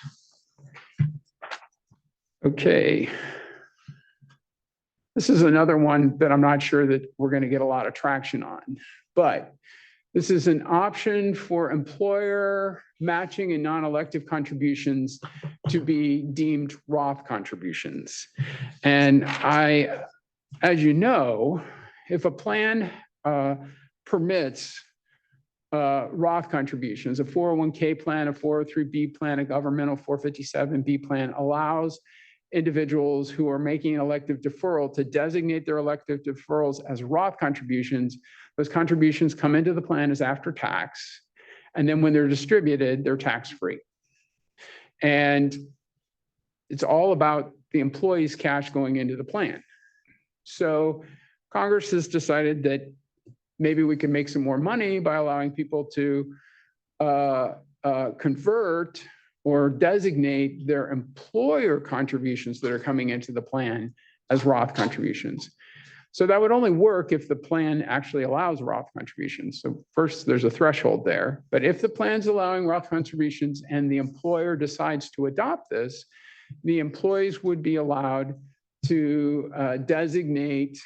Okay. This is another one that I'm not sure that we're going to get a lot of traction on, but this is an option for employer matching and non-elective contributions to be deemed Roth contributions. And as you know, if a plan permits Roth contributions, a 401k plan, a 403b plan, a governmental 457b plan allows individuals who are making an elective deferral to designate their elective deferrals as Roth contributions. Those contributions come into the plan as after tax. And then when they're distributed, they're tax-free. And it's all about the employee's cash going into the plan. So Congress has decided that maybe we can make some more money by allowing people to convert or designate their employer contributions that are coming into the plan as Roth contributions. So that would only work if the plan actually allows Roth contributions. So first, there's a threshold there. But if the plan's allowing Roth contributions and the employer decides to adopt this, the employees would be allowed to designate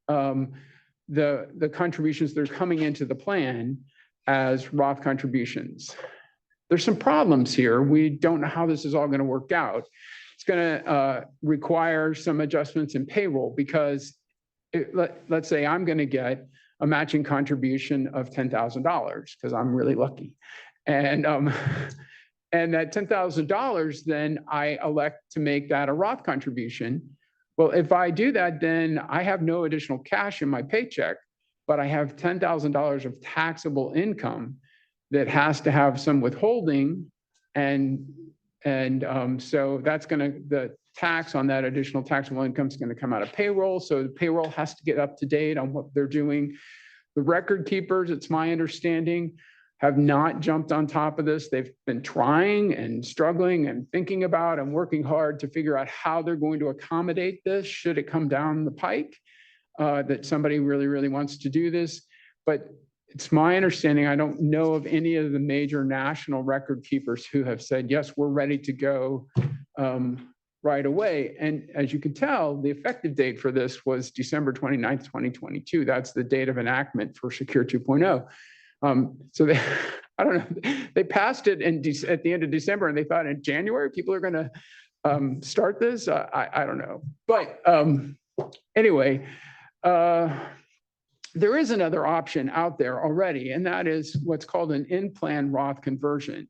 the contributions that are coming into the plan as Roth contributions. There's some problems here. We don't know how this is all going to work out. It's going to require some adjustments in payroll because let's say I'm going to get a matching contribution of $10,000 because I'm really lucky. And that $10,000, then I elect to make that a Roth contribution. Well, if I do that, then I have no additional cash in my paycheck, but I have $10,000 of taxable income that has to have some withholding. And so that's the tax on that additional taxable income is going to come out of payroll. So the payroll has to get up to date on what they're doing. The record keepers, it's my understanding, have not jumped on top of this. They've been trying and struggling and thinking about and working hard to figure out how they're going to accommodate this should it come down the pike that somebody really, really wants to do this. But it's my understanding, I don't know of any of the major national record keepers who have said, yes, we're ready to go right away. And as you can tell, the effective date for this was December 29th, 2022. That's the date of enactment for Secure 2.0. So they, I don't know, they passed it at the end of December and they thought in January, people are going to start this. I don't know. But anyway, there is another option out there already, and that is what's called an in-plan Roth conversion.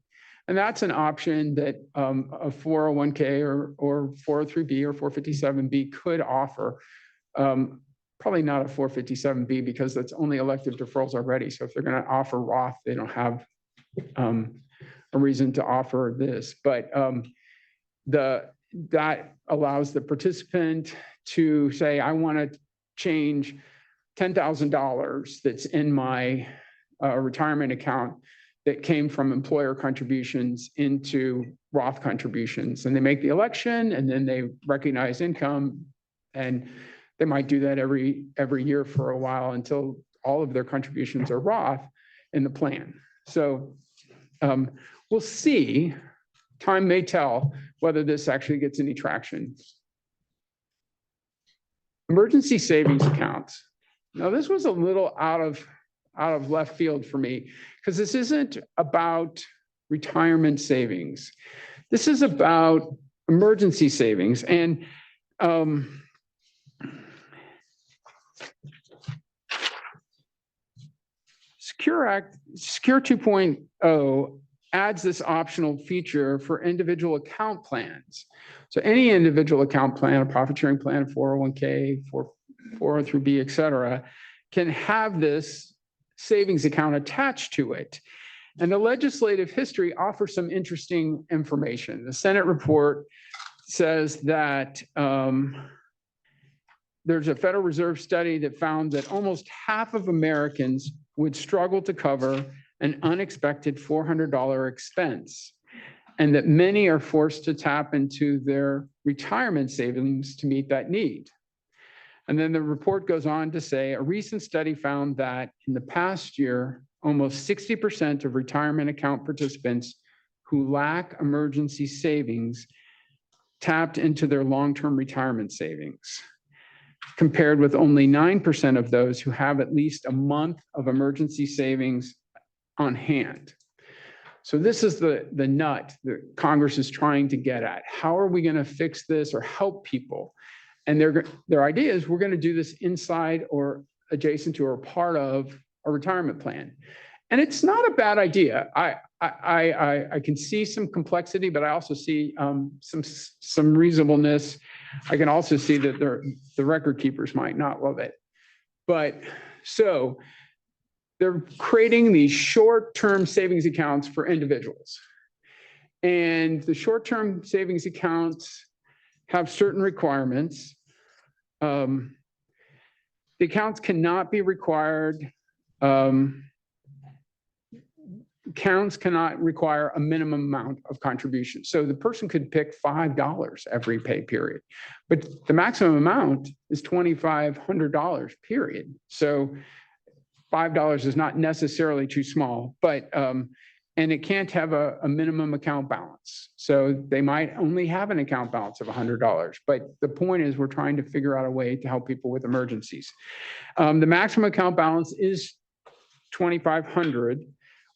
And that's an option that a 401k or 403b or 457b could offer. Probably not a 457b because that's only elective deferrals already. So if they're going to offer Roth, they don't have a reason to offer this. But that allows the participant to say, I want to change $10,000 that's in my retirement account that came from employer contributions into Roth contributions. And they make the election and then they recognize income, and they might do that every year for a while until all of their contributions are Roth in the plan. So we'll see. Time may tell whether this actually gets any traction. Emergency savings accounts. Now, this was a little out of left field for me because this isn't about retirement savings. This is about emergency savings. And Secure 2.0 adds this optional feature for individual account plans. So any individual account plan, a profit sharing plan, 401k, 403b, et cetera, can have this savings account attached to it. And the legislative history offers some interesting information. The Senate report says that there's a Federal Reserve study that found that almost half of Americans would struggle to cover an unexpected $400 expense, and that many are forced to tap into their retirement savings to meet that need. And then the report goes on to say, a recent study found that in the past year, almost 60% of retirement account participants who lack emergency savings tapped into their long-term retirement savings, compared with only 9% of those who have at least a month of emergency savings on hand. So this is the nut that Congress is trying to get at. How are we going to fix this or help people? And their idea is we're going to do this inside or adjacent to or part of a retirement plan. And it's not a bad idea. I can see some complexity, but I also see some reasonableness. I can also see that the record keepers might not love it. But so they're creating these short-term savings accounts for individuals. And the short-term savings accounts have certain requirements. The accounts cannot be required. Accounts cannot require a minimum amount of contribution. So the person could pick $5 every pay period, but the maximum amount is $2,500 period. So $5 is not necessarily too small, but and it can't have a minimum account balance. So they might only have an account balance of $100. But the point is we're trying to figure out a way to help people with emergencies. The maximum account balance is $2,500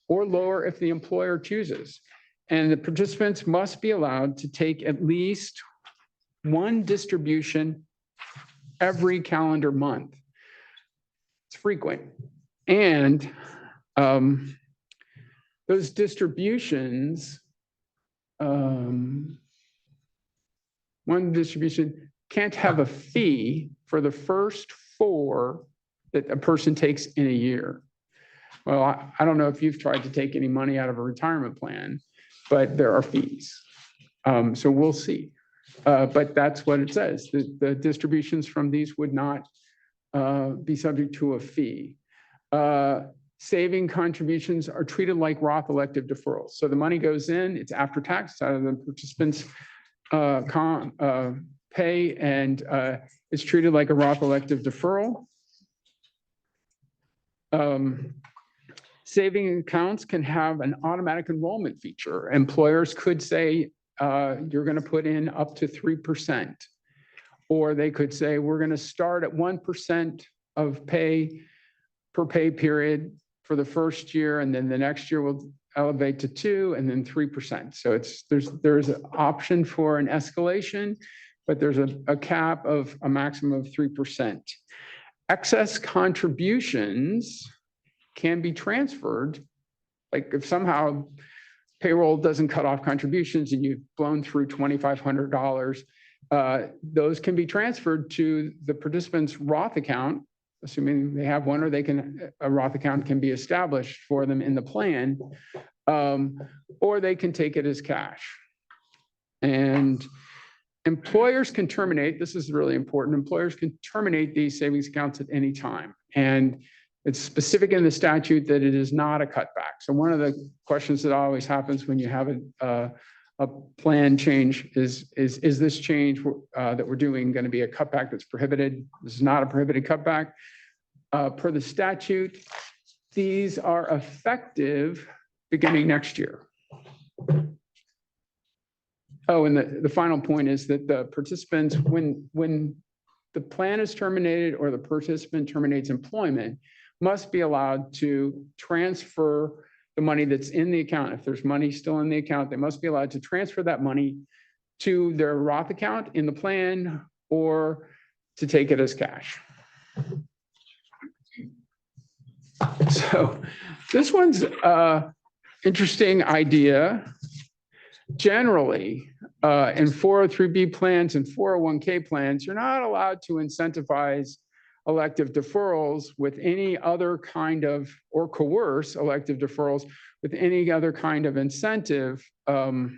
or lower if the employer chooses. And the participants must be allowed to take at least one distribution every calendar month. It's frequent. And those distributions, one distribution can't have a fee for the first 4 that a person takes in a year. Well, I don't know if you've tried to take any money out of a retirement plan, but there are fees. So we'll see. But that's what it says. The distributions from these would not be subject to a fee. Saving contributions are treated like Roth elective deferrals. So the money goes in, it's after tax out of the participants' pay, and it's treated like a Roth elective deferral. Saving accounts can have an automatic enrollment feature. Employers could say, you're going to put in up to 3%. Or they could say, we're going to start at 1% of pay per pay period for the first year, and then the next year we'll elevate to 2% and then 3%. So there's an option for an escalation, but there's a cap of a maximum of 3%. Excess contributions can be transferred. Like if somehow payroll doesn't cut off contributions and you've blown through $2,500, those can be transferred to the participant's Roth account, assuming they have one, or a Roth account can be established for them in the plan, or they can take it as cash. And employers can terminate, this is really important, employers can terminate these savings accounts at any time. And it's specific in the statute that it is not a cutback. So one of the questions that always happens when you have a plan change is this change that we're doing going to be a cutback that's prohibited? This is not a prohibited cutback. Per the statute, these are effective beginning next year. Oh, and the final point is that the participants, when the plan is terminated or the participant terminates employment, must be allowed to transfer the money that's in the account. If there's money still in the account, they must be allowed to transfer that money to their Roth account in the plan or to take it as cash. So this one's an interesting idea. Generally, in 403B plans and 401K plans, you're not allowed to incentivize elective deferrals with any other kind of, or coerce elective deferrals with any other kind of incentive other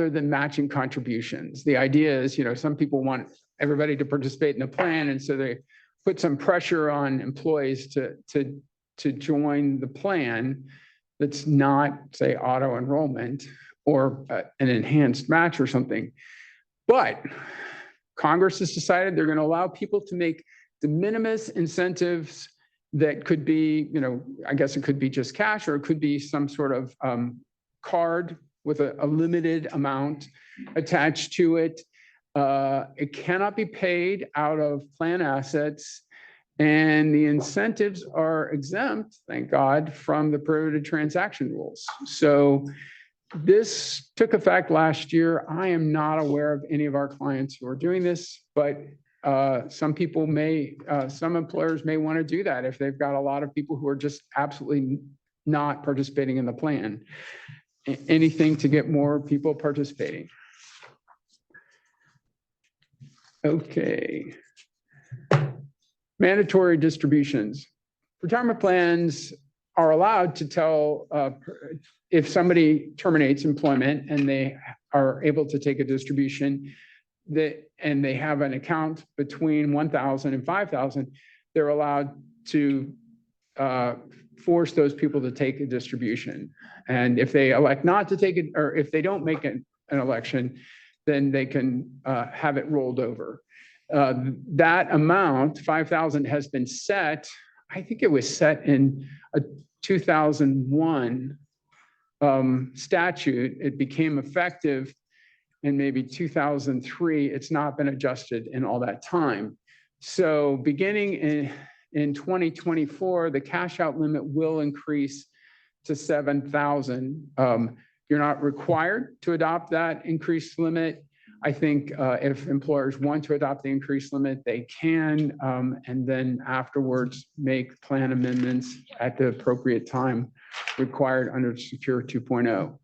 than matching contributions. The idea is, some people want everybody to participate in the plan, and so they put some pressure on employees to to join the plan that's not, say, auto enrollment or an enhanced match or something. But Congress has decided they're going to allow people to make de minimis incentives that could be, I guess it could be just cash, or it could be some sort of card with a limited amount attached to it. It cannot be paid out of plan assets, and the incentives are exempt, thank God, from the prohibited transaction rules. So this took effect last year. I am not aware of any of our clients who are doing this, but some employers may want to do that if they've got a lot of people who are just absolutely not participating in the plan. Anything to get more people participating. Okay. Mandatory distributions. Retirement plans are allowed to tell if somebody terminates employment and they are able to take a distribution and they have an account between 1,000 and 5,000, they're allowed to force those people to take a distribution. And if they elect not to take it, or if they don't make an election, then they can have it rolled over. That amount, 5,000, has been set. I think it was set in a 2001 statute. It became effective in maybe 2003. It's not been adjusted in all that time. So beginning in 2024, the cash out limit will increase to 7,000. You're not required to adopt that increased limit. I think if employers want to adopt the increased limit, they can, and then afterwards make plan amendments at the appropriate time required under Secure 2.0.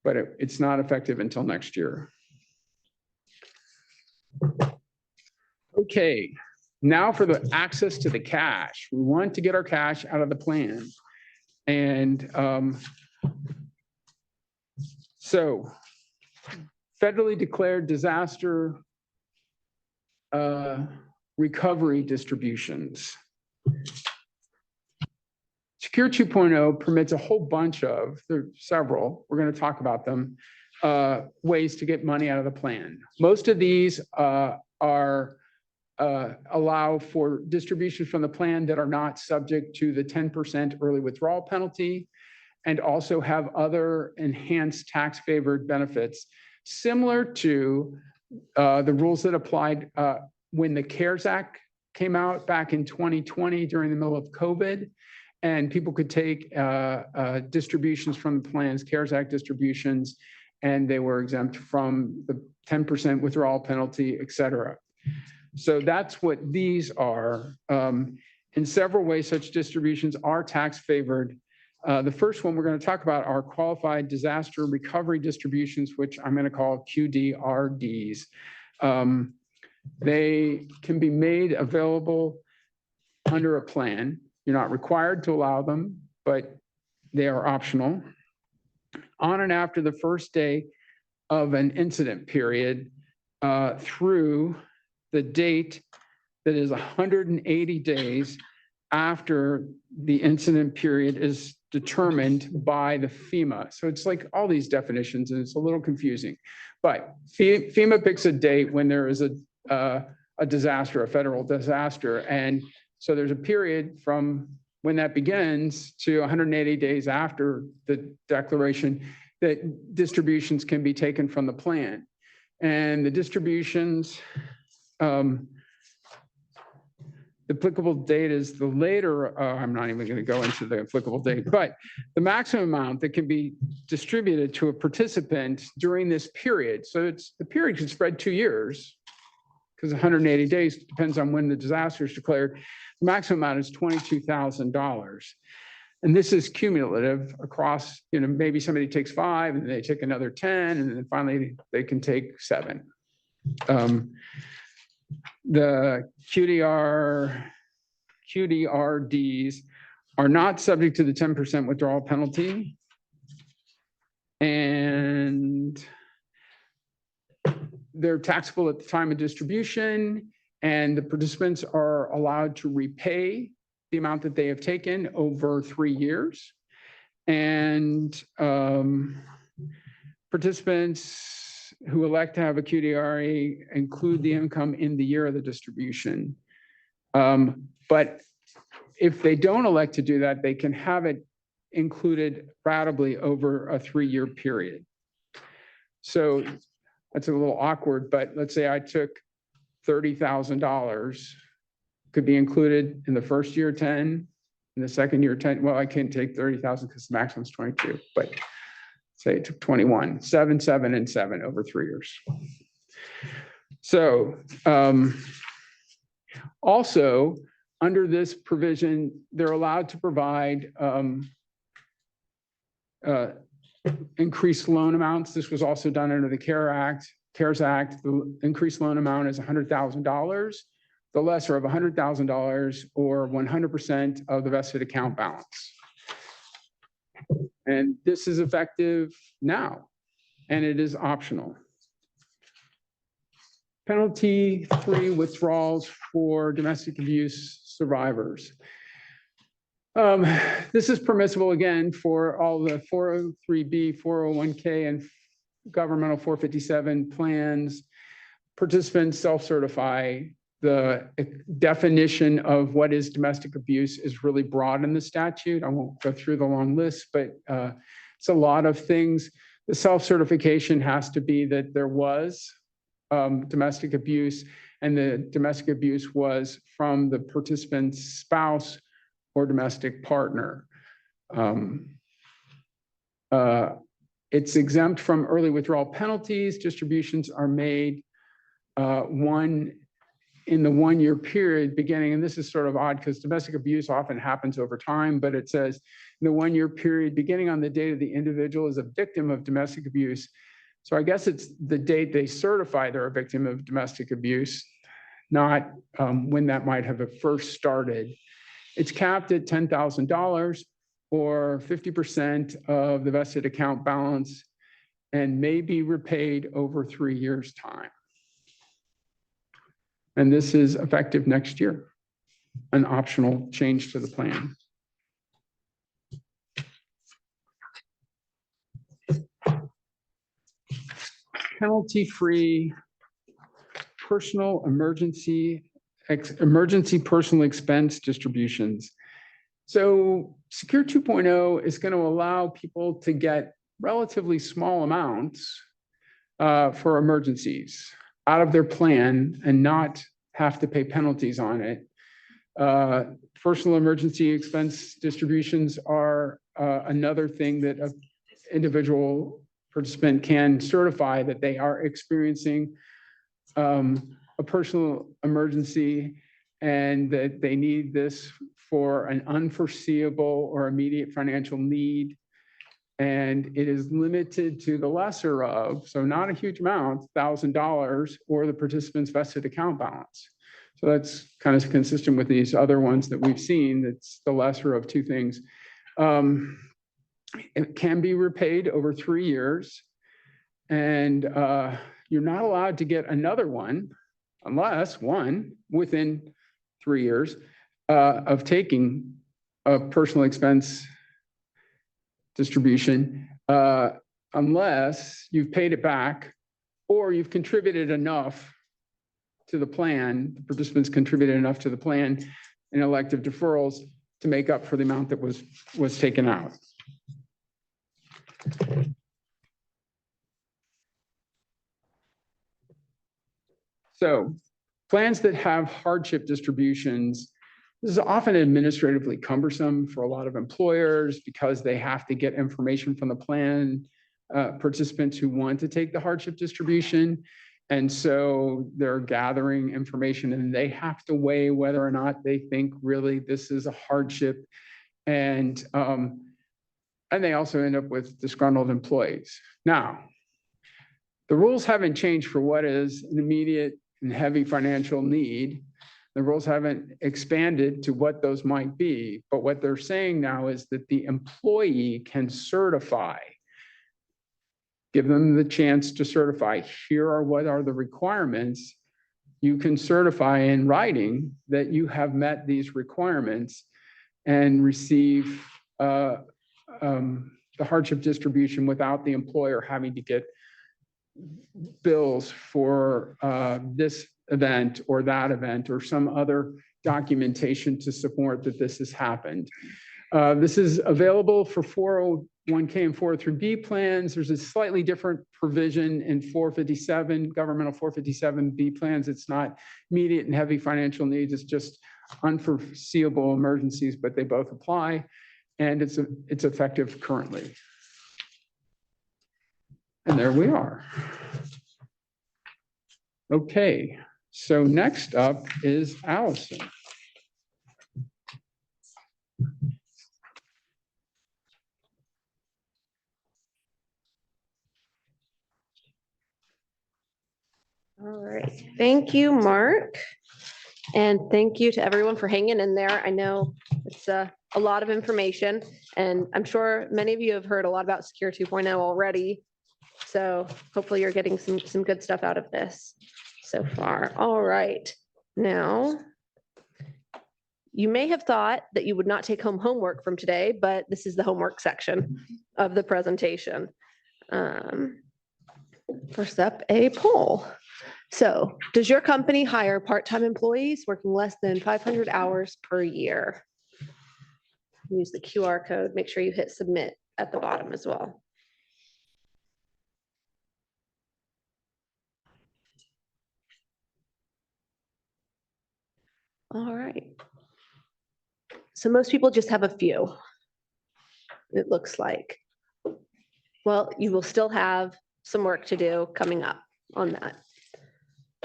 But it's not effective until next year. Okay, now for the access to the cash. We want to get our cash out of the plan. And so federally declared disaster recovery distributions. Secure 2.0 permits a whole bunch of, there are several, we're going to talk about them, ways to get money out of the plan. Most of these allow for distributions from the plan that are not subject to the 10% early withdrawal penalty, and also have other enhanced tax favored benefits, similar to the rules that applied when the CARES Act came out back in 2020 during the middle of COVID, and people could take distributions from the plans, CARES Act distributions, and they were exempt from the 10% withdrawal penalty, et cetera. So that's what these are. In several ways, such distributions are tax favored. The first one we're going to talk about are qualified disaster recovery distributions, which I'm going to call QDRDs. They can be made available under a plan. You're not required to allow them, but they are optional. On and after the first day of an incident period through the date that is 180 days after the incident period is determined by the FEMA. So it's like all these definitions, and it's a little confusing. But FEMA picks a date when there is a disaster, a federal disaster. And so there's a period from when that begins to 180 days after the declaration that distributions can be taken from the plan. And the distributions, the applicable date is the later, I'm not even going to go into the applicable date, but the maximum amount that can be distributed to a participant during this period. So the period can spread 2 years, because 180 days depends on when the disaster is declared. The maximum amount is $22,000. And this is cumulative across, maybe somebody takes 5 and they take another 10, and then finally they can take 7. The QDRDs are not subject to the 10% withdrawal penalty. And they're taxable at the time of distribution, and the participants are allowed to repay the amount that they have taken over 3 years. And participants who elect to have a QDRA include the income in the year of the distribution. But if they don't elect to do that, they can have it included ratably over a 3-year period. So that's a little awkward, but let's say I took $30,000, could be included in the first year 10, in the second year 10. Well, I can't take 30,000 because the maximum is 22, but say it took 21, 7, 7, and 7 over 3 years. So also under this provision, they're allowed to provide increased loan amounts. This was also done under the CARES Act. The increased loan amount is $100,000, the lesser of $100,000 or 100% of the vested account balance. And this is effective now, and it is optional. Penalty-free withdrawals for domestic abuse survivors. This is permissible again for all the 403B, 401K, and governmental 457 plans. Participants self-certify. The definition of what is domestic abuse is really broad in the statute. I won't go through the long list, but it's a lot of things. The self-certification has to be that there was domestic abuse, and the domestic abuse was from the participant's spouse or domestic partner. It's exempt from early withdrawal penalties. Distributions are made in the 1-year period beginning, and this is sort of odd because domestic abuse often happens over time, but it says in the 1-year period beginning on the date of the individual is a victim of domestic abuse. So I guess it's the date they certify they're a victim of domestic abuse, not when that might have first started. It's capped at $10,000 or 50% of the vested account balance and may be repaid over 3 years' time. And this is effective next year, an optional change to the plan. Penalty-free personal emergency personal expense distributions. So Secure 2.0 is going to allow people to get relatively small amounts for emergencies out of their plan and not have to pay penalties on it. Personal emergency expense distributions are another thing that an individual participant can certify that they are experiencing a personal emergency and that they need this for an unforeseeable or immediate financial need. And it is limited to the lesser of, so not a huge amount, $1,000 or the participant's vested account balance. So that's kind of consistent with these other ones that we've seen. That's the lesser of two things. It can be repaid over 3 years. And you're not allowed to get another one unless within 3 years of taking a personal expense distribution, unless you've paid it back or you've contributed enough to the plan, the participants contributed enough to the plan in elective deferrals to make up for the amount that was taken out. So plans that have hardship distributions, this is often administratively cumbersome for a lot of employers because they have to get information from the plan participants who want to take the hardship distribution. And so they're gathering information and they have to weigh whether or not they think really this is a hardship. And they also end up with disgruntled employees. Now, the rules haven't changed for what is an immediate and heavy financial need. The rules haven't expanded to what those might be, but what they're saying now is that the employee can certify, give them the chance to certify, here are what are the requirements you can certify in writing that you have met these requirements and receive the hardship distribution without the employer having to get bills for this event or that event or some other documentation to support that this has happened. This is available for 401k and 403b plans. There's a slightly different provision in 457, governmental 457b plans. It's not immediate and heavy financial needs. It's just unforeseeable emergencies, but they both apply, and it's effective currently. And there we are. Okay, so next up is Allison. All right, thank you, Mark. And thank you to everyone for hanging in there. I know it's a lot of information, and I'm sure many of you have heard a lot about Secure 2.0 already. So hopefully you're getting some good stuff out of this so far. All right, now you may have thought that you would not take home homework from today, but this is the homework section of the presentation. First up, a poll. So does your company hire part-time employees working less than 500 hours per year? Use the QR code. Make sure you hit submit at the bottom as well. All right. So most people just have a few, it looks like. Well, you will still have some work to do coming up on that.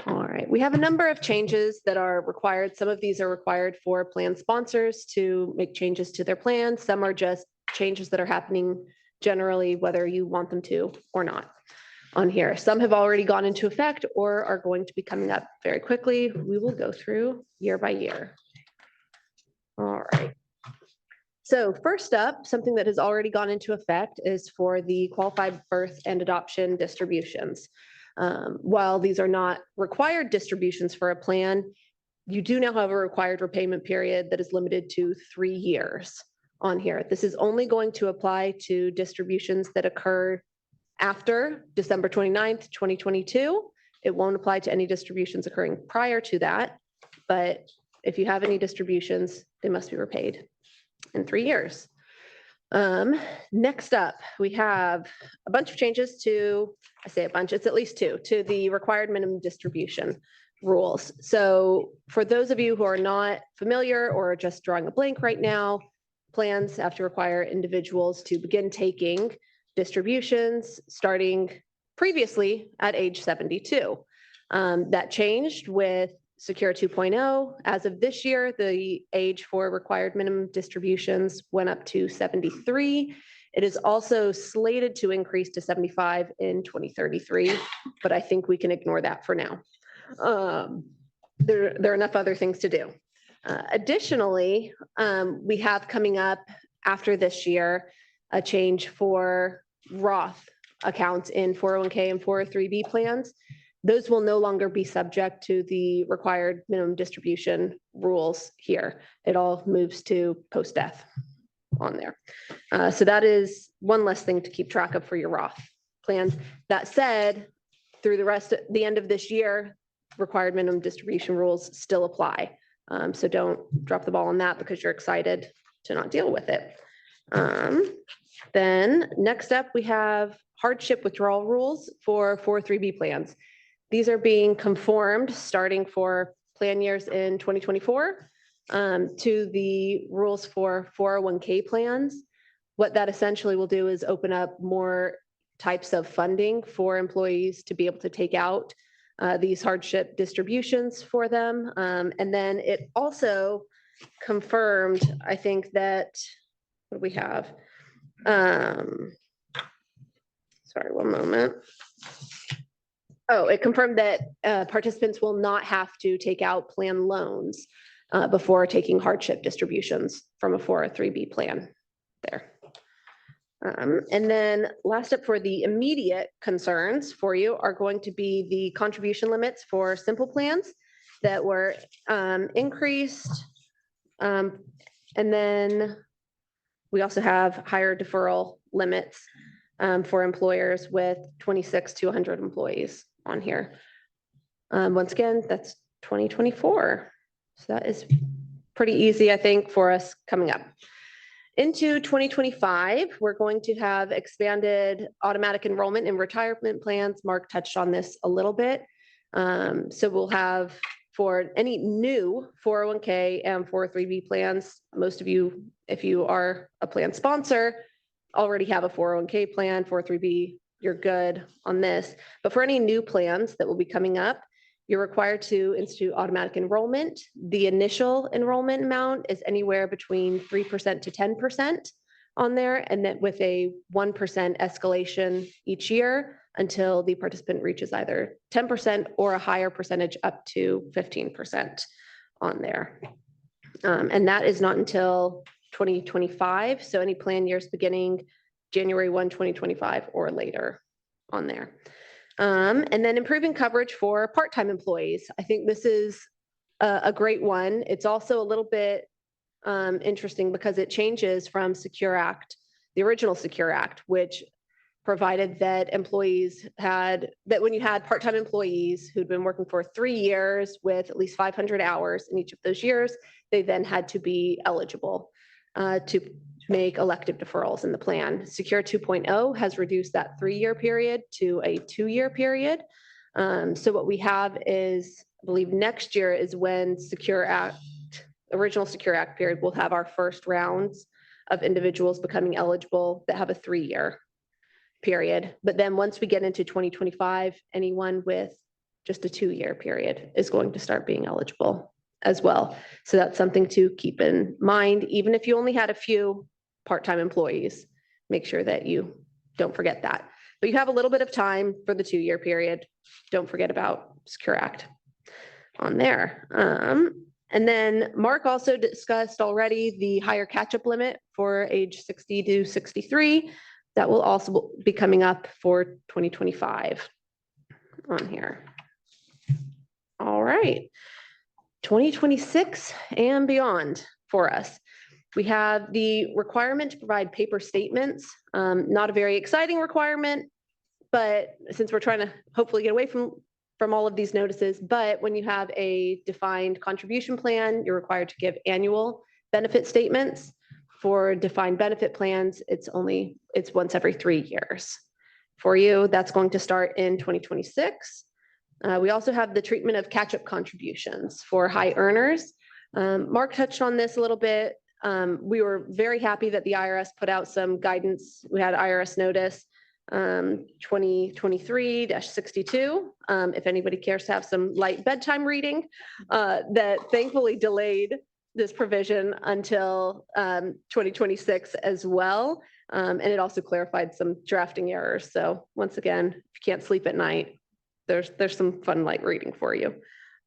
All right, we have a number of changes that are required. Some of these are required for plan sponsors to make changes to their plans. Some are just changes that are happening generally, whether you want them to or not on here. Some have already gone into effect or are going to be coming up very quickly. We will go through year by year. All right. So first up, something that has already gone into effect is for the qualified birth and adoption distributions. While these are not required distributions for a plan, you do now have a required repayment period that is limited to 3 years on here. This is only going to apply to distributions that occur after December 29th, 2022. It won't apply to any distributions occurring prior to that, but if you have any distributions, they must be repaid in 3 years. Next up, we have a bunch of changes to, I say a bunch, it's at least 2, to the required minimum distribution rules. So for those of you who are not familiar or just drawing a blank right now, plans have to require individuals to begin taking distributions starting previously at age 72. That changed with Secure 2.0. As of this year, the age for required minimum distributions went up to 73. It is also slated to increase to 75 in 2033, but I think we can ignore that for now. There are enough other things to do. Additionally, we have coming up after this year a change for Roth accounts in 401k and 403b plans. Those will no longer be subject to the required minimum distribution rules here. It all moves to post-death on there. So that is one less thing to keep track of for your Roth plans. That said, through the end of this year, required minimum distribution rules still apply. So don't drop the ball on that because you're excited to not deal with it. Then next up, we have hardship withdrawal rules for 403b plans. These are being conformed starting for plan years in 2024 to the rules for 401k plans. What that essentially will do is open up more types of funding for employees to be able to take out these hardship distributions for them. And then it also confirmed, I think that, what do we have? Sorry, one moment. Oh, it confirmed that participants will not have to take out plan loans before taking hardship distributions from a 403b plan there. And then last up for the immediate concerns for you are going to be the contribution limits for simple plans. that were increased. And then we also have higher deferral limits for employers with 26 to 100 employees on here. Once again, that's 2024. So that is pretty easy, I think, for us coming up. Into 2025, we're going to have expanded automatic enrollment in retirement plans. Mark touched on this a little bit. So we'll have for any new 401k and 403b plans, most of you, if you are a plan sponsor, already have a 401k plan, 403b, you're good on this. But for any new plans that will be coming up, you're required to institute automatic enrollment. The initial enrollment amount is anywhere between 3% to 10% on there, and then with a 1% escalation each year until the participant reaches either 10% or a higher percentage up to 15% on there. And that is not until 2025. So any plan years beginning January 1, 2025 or later on there. And then improving coverage for part-time employees. I think this is a great one. It's also a little bit interesting because it changes from Secure Act, the original Secure Act, which provided that employees had, that when you had part-time employees who'd been working for 3 years with at least 500 hours in each of those years, they then had to be eligible to make elective deferrals in the plan. Secure 2.0 has reduced that 3-year period to a 2-year period. So what we have is, I believe next year is when Secure Act, original Secure Act period, we'll have our first rounds of individuals becoming eligible that have a 3-year period. But then once we get into 2025, anyone with just a 2-year period is going to start being eligible as well. So that's something to keep in mind. Even if you only had a few part-time employees, make sure that you don't forget that. But you have a little bit of time for the 2-year period. Don't forget about Secure Act on there. And then Mark also discussed already the higher catch-up limit for age 60 to 63. That will also be coming up for 2025 on here. All right. 2026 and beyond for us. We have the requirement to provide paper statements. Not a very exciting requirement, but since we're trying to hopefully get away from all of these notices, but when you have a defined contribution plan, you're required to give annual benefit statements. For defined benefit plans, it's once every 3 years. For you, that's going to start in 2026. We also have the treatment of catch-up contributions for high earners. Mark touched on this a little bit. We were very happy that the IRS put out some guidance. We had IRS notice 2023-62. If anybody cares to have some light bedtime reading, that thankfully delayed this provision until 2026 as well. And it also clarified some drafting errors. So once again, if you can't sleep at night, there's some fun light reading for you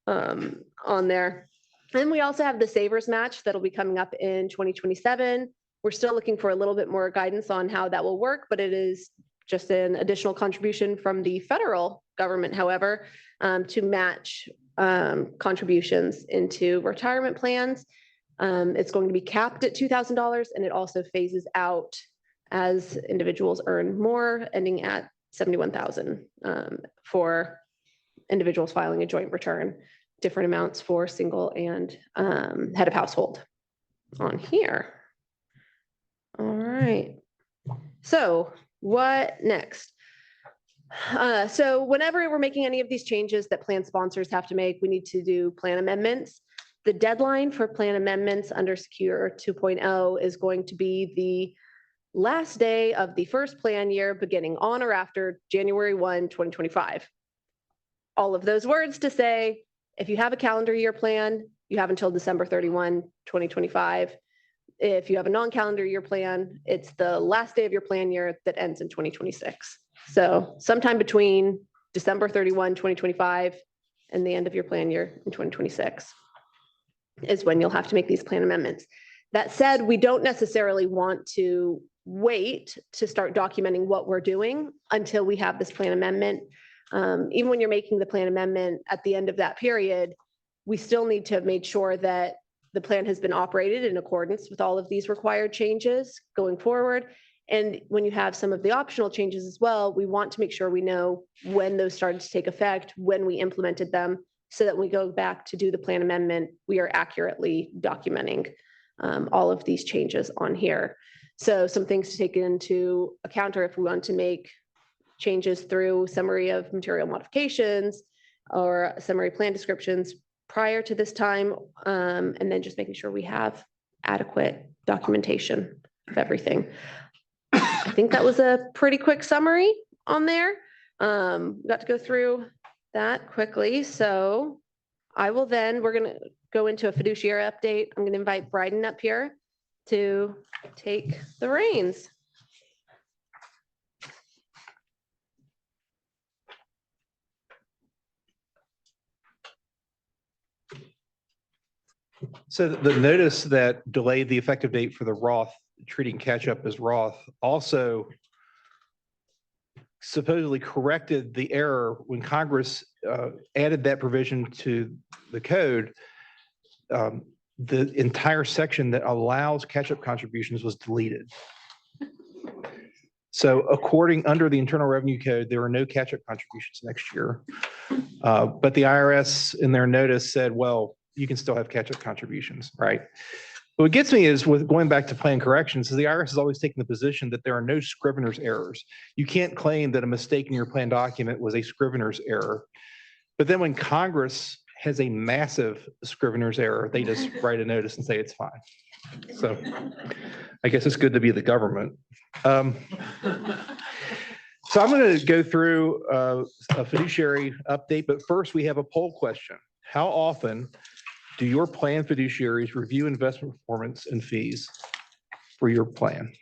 on there. And we also have the Savers Match that'll be coming up in 2027. We're still looking for a little bit more guidance on how that will work, but it is just an additional contribution from the federal government, however, to match contributions into retirement plans. It's going to be capped at $2,000, and it also phases out as individuals earn more, ending at $71,000 for individuals filing a joint return. Different amounts for single and head of household on here. All right. So what next? So whenever we're making any of these changes that plan sponsors have to make, we need to do plan amendments. The deadline for plan amendments under Secure 2.0 is going to be the last day of the first plan year beginning on or after January 1, 2025. All of those words to say, if you have a calendar year plan, you have until December 31, 2025. If you have a non-calendar year plan, it's the last day of your plan year that ends in 2026. So sometime between December 31, 2025 and the end of your plan year in 2026 is when you'll have to make these plan amendments. That said, we don't necessarily want to wait to start documenting what we're doing until we have this plan amendment. Even when you're making the plan amendment at the end of that period, we still need to make sure that the plan has been operated in accordance with all of these required changes going forward. And when you have some of the optional changes as well, we want to make sure we know when those started to take effect, when we implemented them, so that when we go back to do the plan amendment, we are accurately documenting all of these changes on here. So some things to take into account are if we want to make changes through summary of material modifications or summary plan descriptions prior to this time, and then just making sure we have adequate documentation of everything. I think that was a pretty quick summary on there. Got to go through that quickly. So we're going to go into a fiduciary update. I'm going to invite Brydon up here to take the reins. So the notice that delayed the effective date for the Roth, treating catch up as Roth, also supposedly corrected the error when Congress added that provision to the code. The entire section that allows catch-up contributions was deleted. So under the Internal Revenue Code, there are no catch-up contributions next year. But the IRS in their notice said, well, you can still have catch-up contributions, right? But what gets me is with going back to plan corrections, is the IRS has always taken the position that there are no scrivener's errors. You can't claim that a mistake in your plan document was a scrivener's error. But then when Congress has a massive scrivener's error, they just write a notice and say it's fine. So I guess it's good to be the government. So I'm going to go through a fiduciary update, but first we have a poll question. How often do your plan fiduciaries review investment performance and fees for your plan?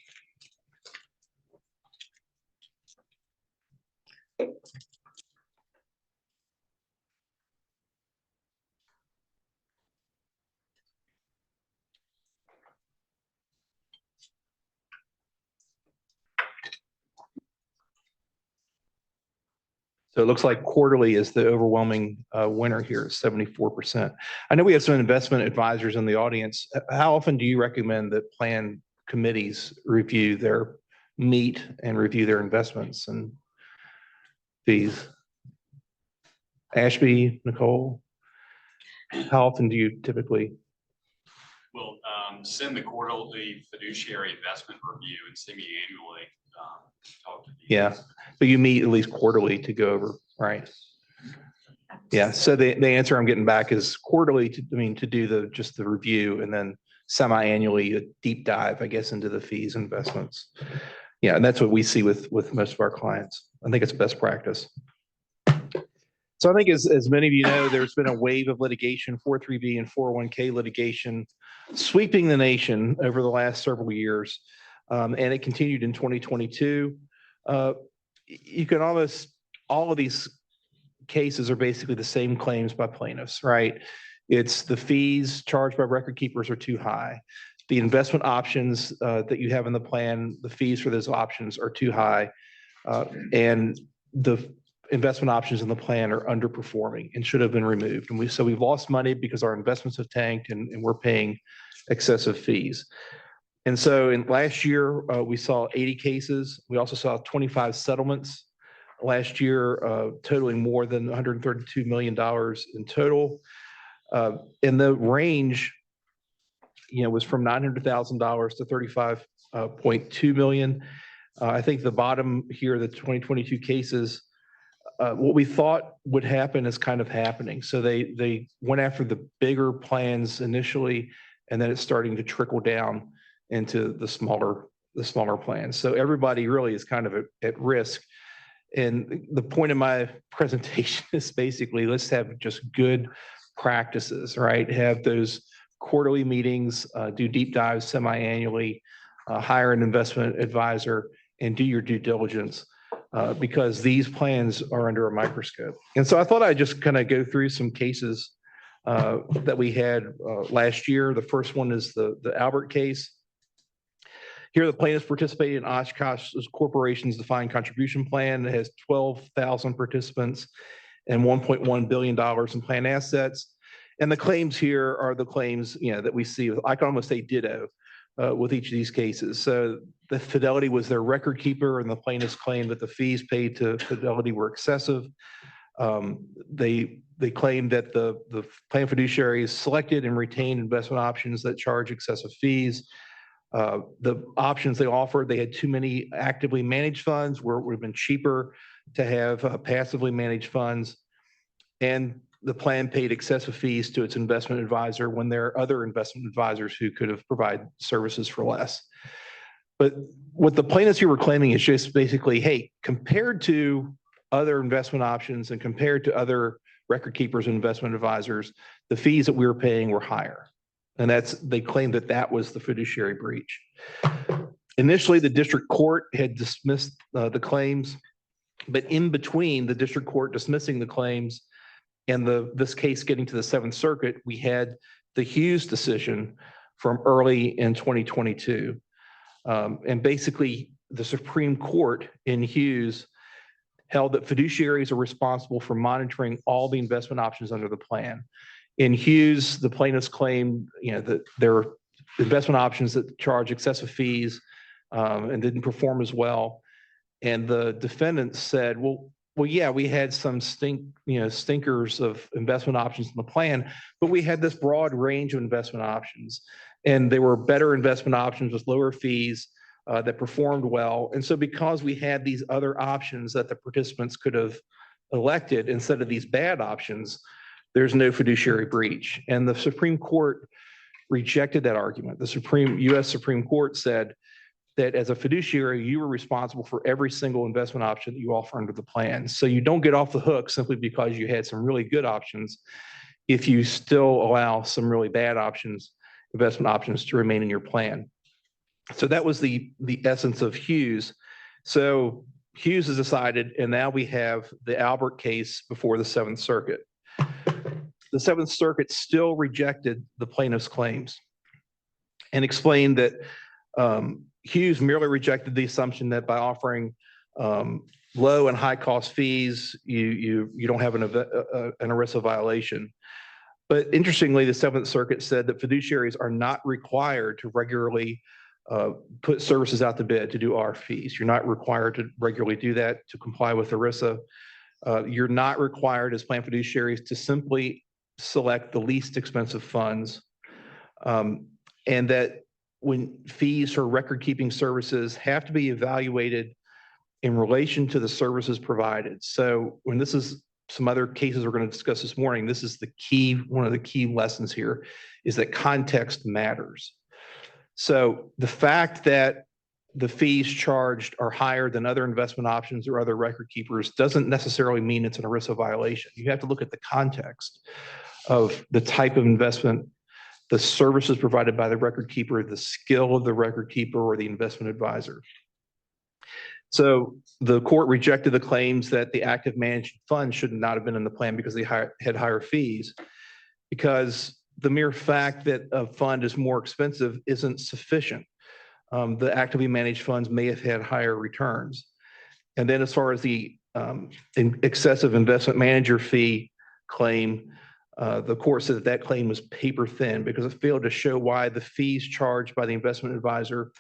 So it looks like quarterly is the overwhelming winner here, 74%. I know we have some investment advisors in the audience. How often do you recommend that plan committees meet and review their investments and fees? Ashby, Nicole, how often do you typically? We'll send the quarterly fiduciary investment review and semi-annually talk to you. Yeah, but you meet at least quarterly to go over, right? Yeah, so the answer I'm getting back is quarterly to do just the review, and then semi-annually a deep dive, I guess, into the fees investments. Yeah, and that's what we see with most of our clients. I think it's best practice. So I think as many of you know, there's been a wave of litigation, 403B and 401K litigation, sweeping the nation over the last several years. And it continued in 2022. You can all of these cases are basically the same claims by plaintiffs, right? It's the fees charged by record keepers are too high. The investment options that you have in the plan, the fees for those options are too high. And the investment options in the plan are underperforming and should have been removed. And we've lost money because our investments have tanked and we're paying excessive fees. And so in last year, we saw 80 cases. We also saw 25 settlements last year, totaling more than $132 million in total. And the range, was from $900,000 to $35.2 million. I think the bottom here, the 2022 cases, what we thought would happen is kind of happening. So they went after the bigger plans initially, and then it's starting to trickle down into the smaller plans. So everybody really is kind of at risk. And the point of my presentation is basically, let's have just good practices, right? Have those quarterly meetings, do deep dives semi-annually, hire an investment advisor, and do your due diligence because these plans are under a microscope. And so I thought I'd just kind of go through some cases that we had last year. The first one is the Albert case. Here, the plaintiffs participated in Oshkosh Corporation's defined contribution plan that has 12,000 participants and $1.1 billion in plan assets. And the claims here are the claims, that we see. I can almost say ditto with each of these cases. So the Fidelity was their record keeper, and the plaintiffs claimed that the fees paid to Fidelity were excessive. They claimed that the plan fiduciaries selected and retained investment options that charge excessive fees. The options they offered, they had too many actively managed funds where it would have been cheaper to have passively managed funds. And the plan paid excessive fees to its investment advisor when there are other investment advisors who could have provided services for less. But what the plaintiffs here were claiming is just basically, hey, compared to other investment options and compared to other record keepers and investment advisors, the fees that we were paying were higher. And they claimed that was the fiduciary breach. Initially, the district court had dismissed the claims, but in between the district court dismissing the claims and this case getting to the Seventh Circuit, we had the Hughes decision from early in 2022. And basically, the Supreme Court in Hughes held that fiduciaries are responsible for monitoring all the investment options under the plan. In Hughes, the plaintiffs claimed, that there are investment options that charge excessive fees and didn't perform as well. And the defendants said, well, yeah, we had some stinkers of investment options in the plan, but we had this broad range of investment options, and they were better investment options with lower fees that performed well. And so because we had these other options that the participants could have elected instead of these bad options, there's no fiduciary breach. And the Supreme Court rejected that argument. The U.S. Supreme Court said that as a fiduciary, you were responsible for every single investment option that you offer under the plan. So you don't get off the hook simply because you had some really good options if you still allow some really bad investment options to remain in your plan. So that was the essence of Hughes. So Hughes is decided, and now we have the Albert case before the Seventh Circuit. The Seventh Circuit still rejected the plaintiff's claims and explained that Hughes merely rejected the assumption that by offering low and high cost fees, you don't have an ERISA violation. But interestingly, the Seventh Circuit said that fiduciaries are not required to regularly put services out to bid to do RFPs. You're not required to regularly do that to comply with ERISA. You're not required as plan fiduciaries to simply select the least expensive funds, and that when fees for record keeping services have to be evaluated in relation to the services provided. So when this is some other cases we're going to discuss this morning, this is one of the key lessons here is that context matters. So the fact that the fees charged are higher than other investment options or other record keepers doesn't necessarily mean it's an ERISA violation. You have to look at the context of the type of investment, the services provided by the record keeper, the skill of the record keeper or the investment advisor. So the court rejected the claims that the active managed fund should not have been in the plan because they had higher fees, because the mere fact that a fund is more expensive isn't sufficient. The actively managed funds may have had higher returns. And then as far as the excessive investment manager fee claim, the court said that claim was paper thin because it failed to show why the fees charged by the investment advisor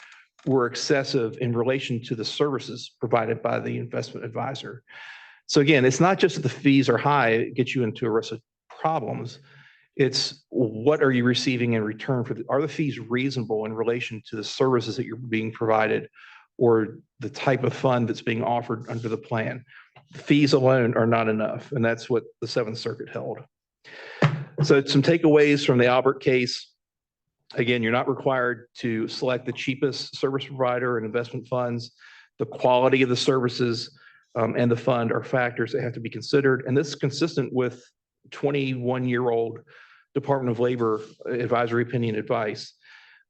were excessive in relation to the services provided by the investment advisor. So again, it's not just that the fees are high, it gets you into ERISA problems. It's what are you receiving in return for are the fees reasonable in relation to the services that you're being provided or the type of fund that's being offered under the plan? The fees alone are not enough, and that's what the Seventh Circuit held. So some takeaways from the Albert case. Again, you're not required to select the cheapest service provider and investment funds. The quality of the services and the fund are factors that have to be considered. And this is consistent with 21-year-old Department of Labor advisory opinion advice,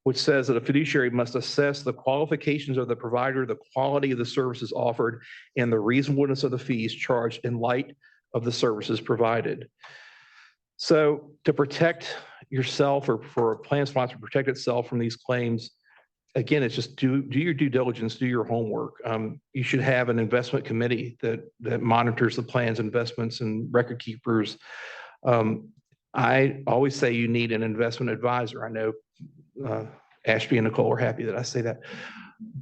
which says that a fiduciary must assess the qualifications of the provider, the quality of the services offered, and the reasonableness of the fees charged in light of the services provided. So to protect yourself or for a plan sponsor to protect itself from these claims, again, it's just do your due diligence, do your homework. You should have an investment committee that monitors the plan's investments and record keepers. I always say you need an investment advisor. I know Ashby and Nicole are happy that I say that.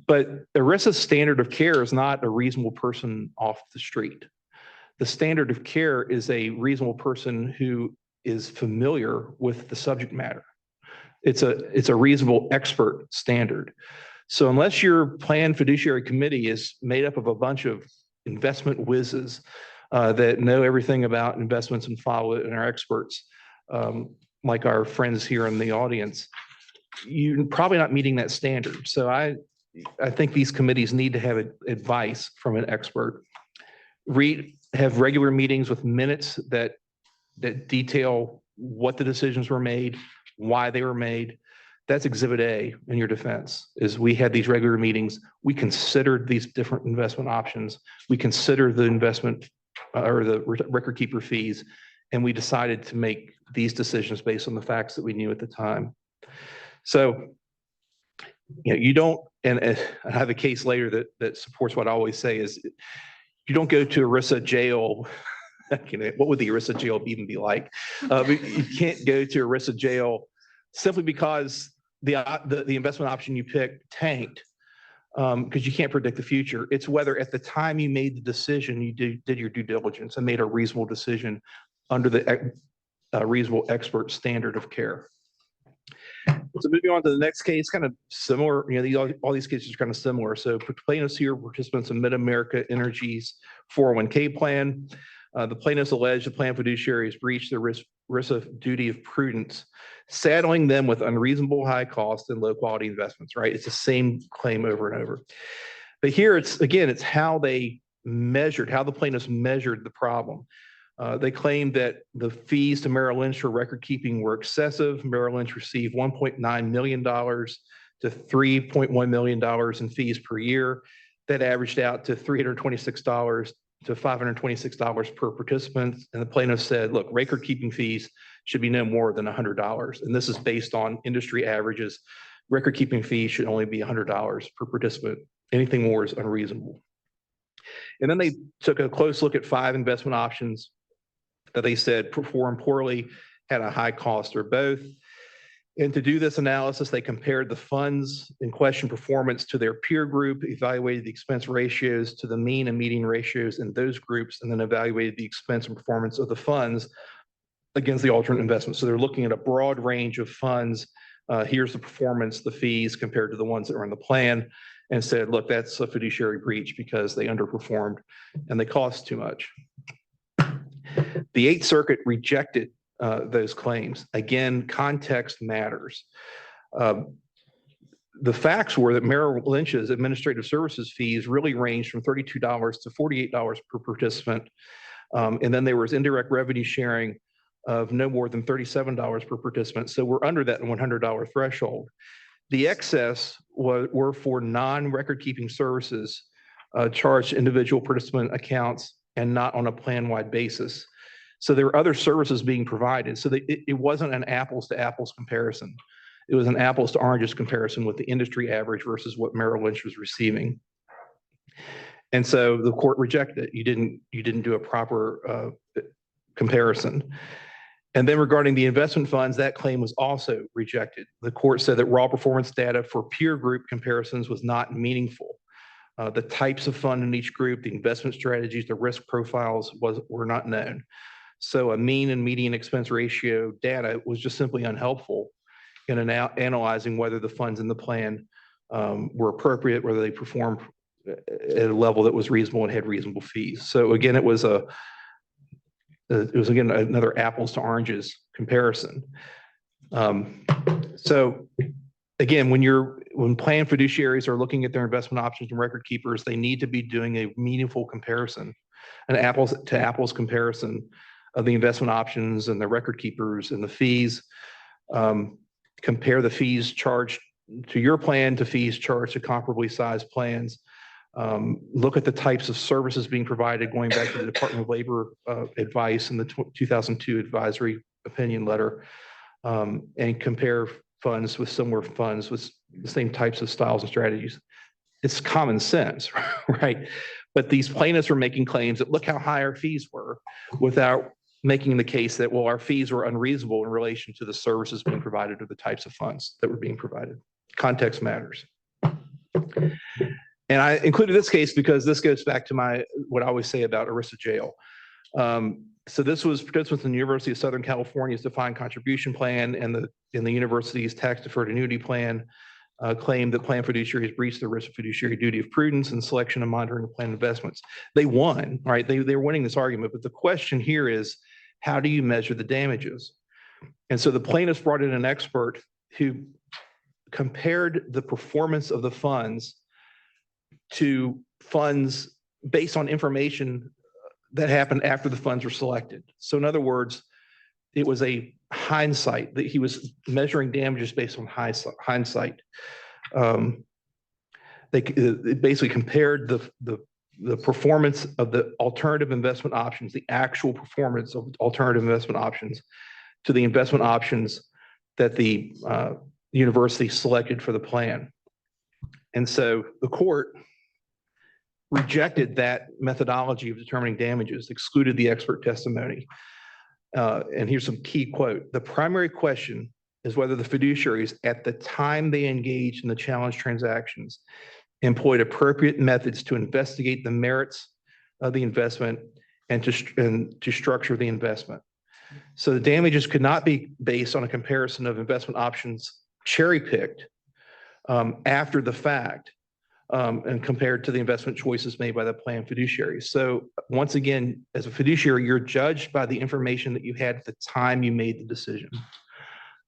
But ERISA's standard of care is not a reasonable person off the street. The standard of care is a reasonable person who is familiar with the subject matter. It's a reasonable expert standard. So unless your plan fiduciary committee is made up of a bunch of investment whizzes that know everything about investments and follow it and are experts, like our friends here in the audience, you're probably not meeting that standard. So I think these committees need to have advice from an expert. Have regular meetings with minutes that detail what the decisions were made, why they were made. That's Exhibit A in your defense, is we had these regular meetings. We considered these different investment options. We considered the investment or the record keeper fees, and we decided to make these decisions based on the facts that we knew at the time. So, you don't, and I have a case later that supports what I always say is, you don't go to ERISA jail. What would the ERISA jail even be like? You can't go to ERISA jail simply because the investment option you picked tanked, because you can't predict the future. It's whether at the time you made the decision, you did your due diligence and made a reasonable decision under the reasonable expert standard of care. So moving on to the next case, kind of similar, all these cases are kind of similar. So plaintiffs here, participants in Mid-America Energy's 401k plan. The plaintiffs allege the plan fiduciaries breached their ERISA duty of prudence, saddling them with unreasonable high cost and low quality investments, right? It's the same claim over and over. But here it's how they measured, how the plaintiffs measured the problem. They claimed that the fees to Merrill Lynch for record keeping were excessive. Merrill Lynch received $1.9 million to $3.1 million in fees per year. That averaged out to $326 to $526 per participant. And the plaintiff said, look, record keeping fees should be no more than $100. And this is based on industry averages. Record keeping fees should only be $100 per participant. Anything more is unreasonable. And then they took a close look at 5 investment options that they said performed poorly, had a high cost, or both. And to do this analysis, they compared the funds in question performance to their peer group, evaluated the expense ratios to the mean and median ratios in those groups, and then evaluated the expense and performance of the funds against the alternate investments. So they're looking at a broad range of funds. Here's the performance, the fees compared to the ones that are in the plan, and said, look, that's a fiduciary breach because they underperformed and they cost too much. The Eighth Circuit rejected those claims. Again, context matters. The facts were that Merrill Lynch's administrative services fees really ranged from $32 to $48 per participant. And then there was indirect revenue sharing of no more than $37 per participant. So we're under that $100 threshold. The excess were for non-record keeping services charged individual participant accounts and not on a plan-wide basis. So there were other services being provided. So it wasn't an apples to apples comparison. It was an apples to oranges comparison with the industry average versus what Merrill Lynch was receiving. And so the court rejected it. You didn't do a proper comparison. And then regarding the investment funds, that claim was also rejected. The court said that raw performance data for peer group comparisons was not meaningful. The types of fund in each group, the investment strategies, the risk profiles were not known. So a mean and median expense ratio data was just simply unhelpful in analyzing whether the funds in the plan were appropriate, whether they performed at a level that was reasonable and had reasonable fees. So again, it was again another apples to oranges comparison. So again, when plan fiduciaries are looking at their investment options and record keepers, they need to be doing a meaningful comparison, an apples to apples comparison of the investment options and the record keepers and the fees. Compare the fees charged to your plan to fees charged to comparably sized plans. Look at the types of services being provided, going back to the Department of Labor advice in the 2002 advisory opinion letter, and compare funds with similar funds with the same types of styles and strategies. It's common sense, right? But these plaintiffs are making claims that look how high our fees were without making the case that, well, our fees were unreasonable in relation to the services being provided or the types of funds that were being provided. Context matters. And I included this case because this goes back to what I always say about ERISA jail. So this was participants in the University of Southern California's defined contribution plan and the university's tax deferred annuity plan claimed that plan fiduciaries breached the ERISA fiduciary duty of prudence in selection and monitoring of plan investments. They won, right? They're winning this argument, but the question here is, how do you measure the damages? And so the plaintiffs brought in an expert who compared the performance of the funds to funds based on information that happened after the funds were selected. So in other words, it was a hindsight that he was measuring damages based on hindsight. They basically compared the performance of the alternative investment options, the actual performance of alternative investment options, to the investment options that the university selected for the plan. And so the court rejected that methodology of determining damages, excluded the expert testimony. And here's some key quote. The primary question is whether the fiduciaries at the time they engaged in the challenge transactions employed appropriate methods to investigate the merits of the investment and to structure the investment. So the damages could not be based on a comparison of investment options cherry-picked after the fact and compared to the investment choices made by the plan fiduciaries. So once again, as a fiduciary, you're judged by the information that you had at the time you made the decision,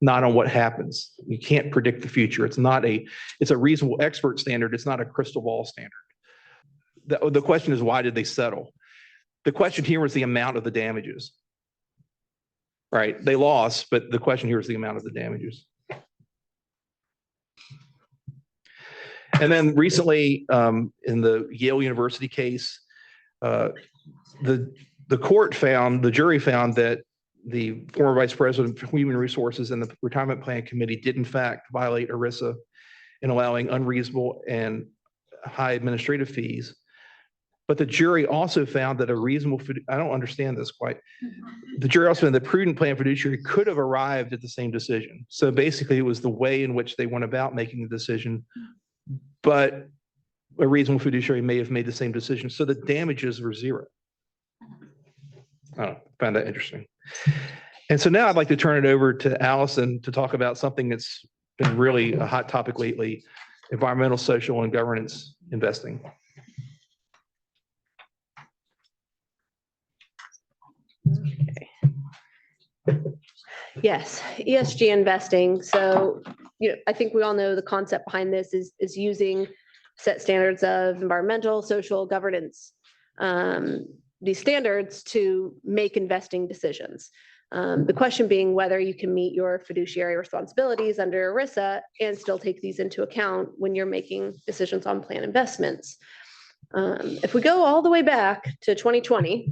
not on what happens. You can't predict the future. It's a reasonable expert standard. It's not a crystal ball standard. The question is, why did they settle? The question here was the amount of the damages, right? They lost, but the question here is the amount of the damages. And then recently, in the Yale University case, the jury found that the former vice president for human resources and the retirement plan committee did in fact violate ERISA in allowing unreasonable and high administrative fees. But the jury also found that I don't understand this quite. The jury also found that prudent plan fiduciary could have arrived at the same decision. So basically it was the way in which they went about making the decision, but a reasonable fiduciary may have made the same decision. So the damages were zero. I found that interesting. And so now I'd like to turn it over to Allison to talk about something that's been really a hot topic lately: environmental, social, and governance investing. Yes, ESG investing. So, I think we all know the concept behind this is using set standards of environmental, social, governance, these standards to make investing decisions. The question being whether you can meet your fiduciary responsibilities under ERISA and still take these into account when you're making decisions on plan investments. If we go all the way back to 2020,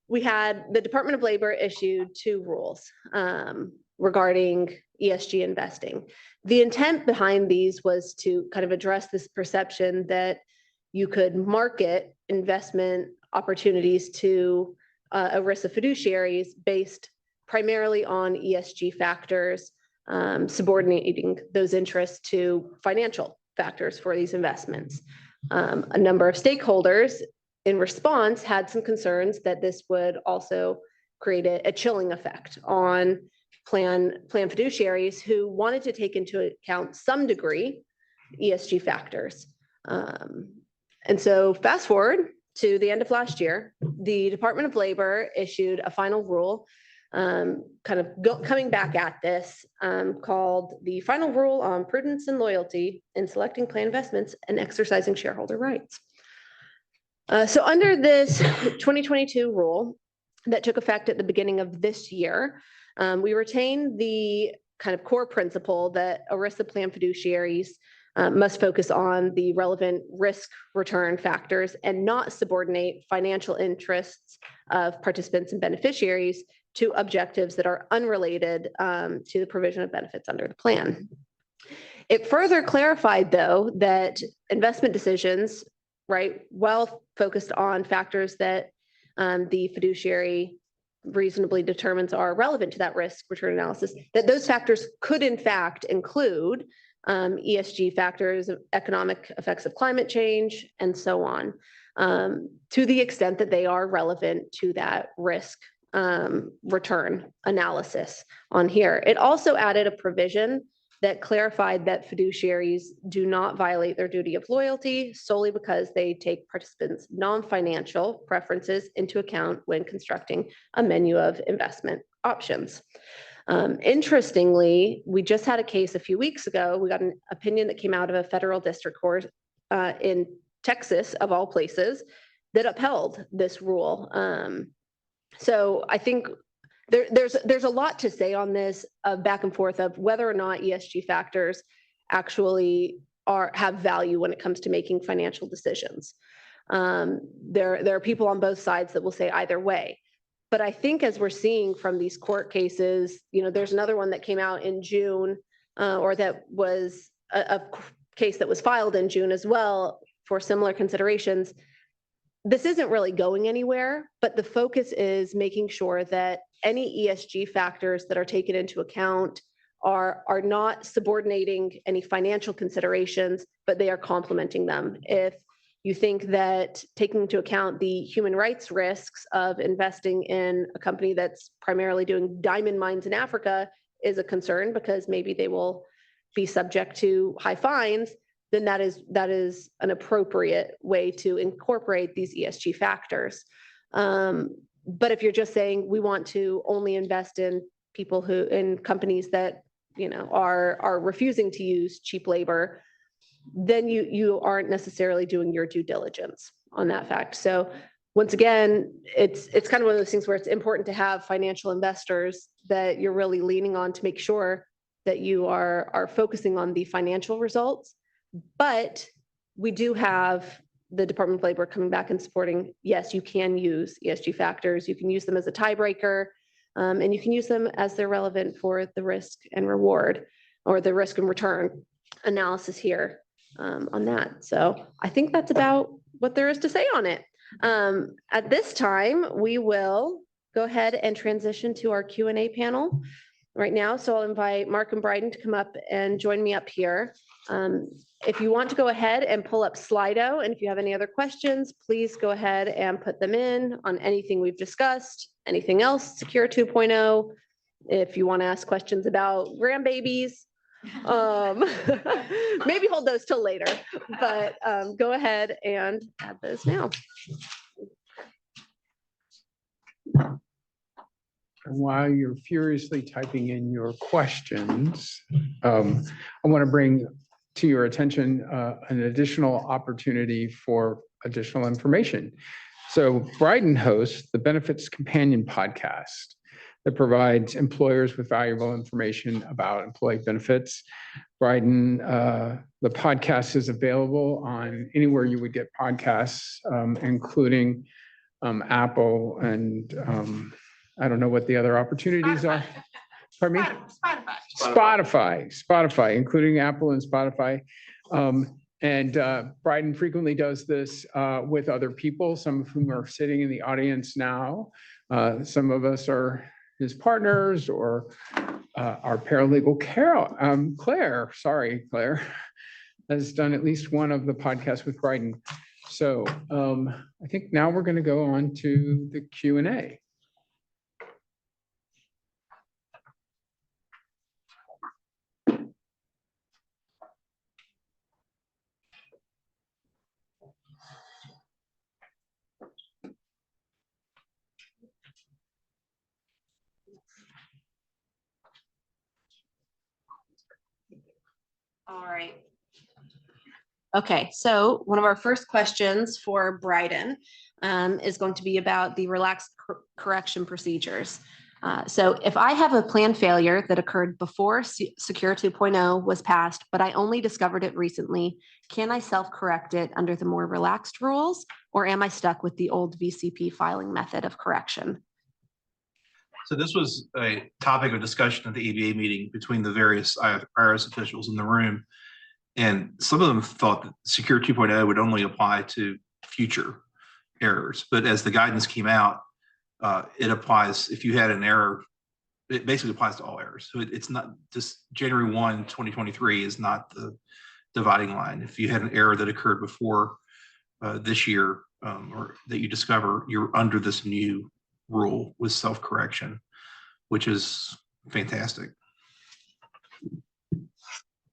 we had the Department of Labor issued 2 rules regarding ESG investing. The intent behind these was to kind of address this perception that you could market investment opportunities to ERISA fiduciaries based primarily on ESG factors, subordinating those interests to financial factors for these investments. A number of stakeholders in response had some concerns that this would also create a chilling effect on plan fiduciaries who wanted to take into account some degree ESG factors. And so fast forward to the end of last year, the Department of Labor issued a final rule coming back at this called the Final Rule on Prudence and Loyalty in Selecting Plan Investments and Exercising Shareholder Rights. So under this 2022 rule that took effect at the beginning of this year, we retain the kind of core principle that ERISA plan fiduciaries must focus on the relevant risk return factors and not subordinate financial interests of participants and beneficiaries to objectives that are unrelated to the provision of benefits under the plan. It further clarified, though, that investment decisions, right, well focused on factors that the fiduciary reasonably determines are relevant to that risk return analysis, that those factors could in fact include ESG factors, economic effects of climate change, and so on, to the extent that they are relevant to that risk return analysis on here. It also added a provision that clarified that fiduciaries do not violate their duty of loyalty solely because they take participants' non-financial preferences into account when constructing a menu of investment options. Interestingly, we just had a case a few weeks ago. We got an opinion that came out of a federal district court in Texas, of all places, that upheld this rule. So I think there's a lot to say on this back and forth of whether or not ESG factors actually have value when it comes to making financial decisions. There are people on both sides that will say either way. But I think as we're seeing from these court cases, there's another one that came out in June, or that was a case that was filed in June as well for similar considerations. This isn't really going anywhere, but the focus is making sure that any ESG factors that are taken into account are not subordinating any financial considerations, but they are complementing them. If you think that taking into account the human rights risks of investing in a company that's primarily doing diamond mines in Africa is a concern because maybe they will be subject to high fines, then that is an appropriate way to incorporate these ESG factors. But if you're just saying we want to only invest in in companies that are refusing to use cheap labor, then you aren't necessarily doing your due diligence on that fact. So once again, it's kind of one of those things where it's important to have financial investors that you're really leaning on to make sure that you are focusing on the financial results. But we do have the Department of Labor coming back and supporting, yes, you can use ESG factors. You can use them as a tiebreaker, and you can use them as they're relevant for the risk and reward or the risk and return analysis here on that. So I think that's about what there is to say on it. At this time, we will go ahead and transition to our Q&A panel right now. So I'll invite Marc and Brydon to come up and join me up here. If you want to go ahead and pull up Slido, and if you have any other questions, please go ahead and put them in on anything we've discussed, anything else, Secure 2.0. If you want to ask questions about grandbabies, maybe hold those till later, but go ahead and add those now. While you're furiously typing in your questions, I want to bring to your attention an additional opportunity for additional information. So Brydon hosts the Benefits Companion podcast that provides employers with valuable information about employee benefits. Brydon, the podcast is available on anywhere you would get podcasts, including Apple and I don't know what the other opportunities are. Pardon me? Spotify, including Apple and Spotify. And Brydon frequently does this with other people, some of whom are sitting in the audience now. Some of us are his partners or our paralegal Claire has done at least one of the podcasts with Brydon. So I think now we're going to go on to the Q&A. All right. Okay, so one of our first questions for Brydon is going to be about the relaxed correction procedures. So if I have a plan failure that occurred before Secure 2.0 was passed, but I only discovered it recently, can I self-correct it under the more relaxed rules, or am I stuck with the old VCP filing method of correction? So this was a topic of discussion at the ABA meeting between the various IRS officials in the room. And some of them thought that Secure 2.0 would only apply to future errors. But as the guidance came out, it applies, if you had an error, it basically applies to all errors. So it's not just January 1, 2023 is not the dividing line. If you had an error that occurred before this year, or that you discover, you're under this new rule with self-correction, which is fantastic.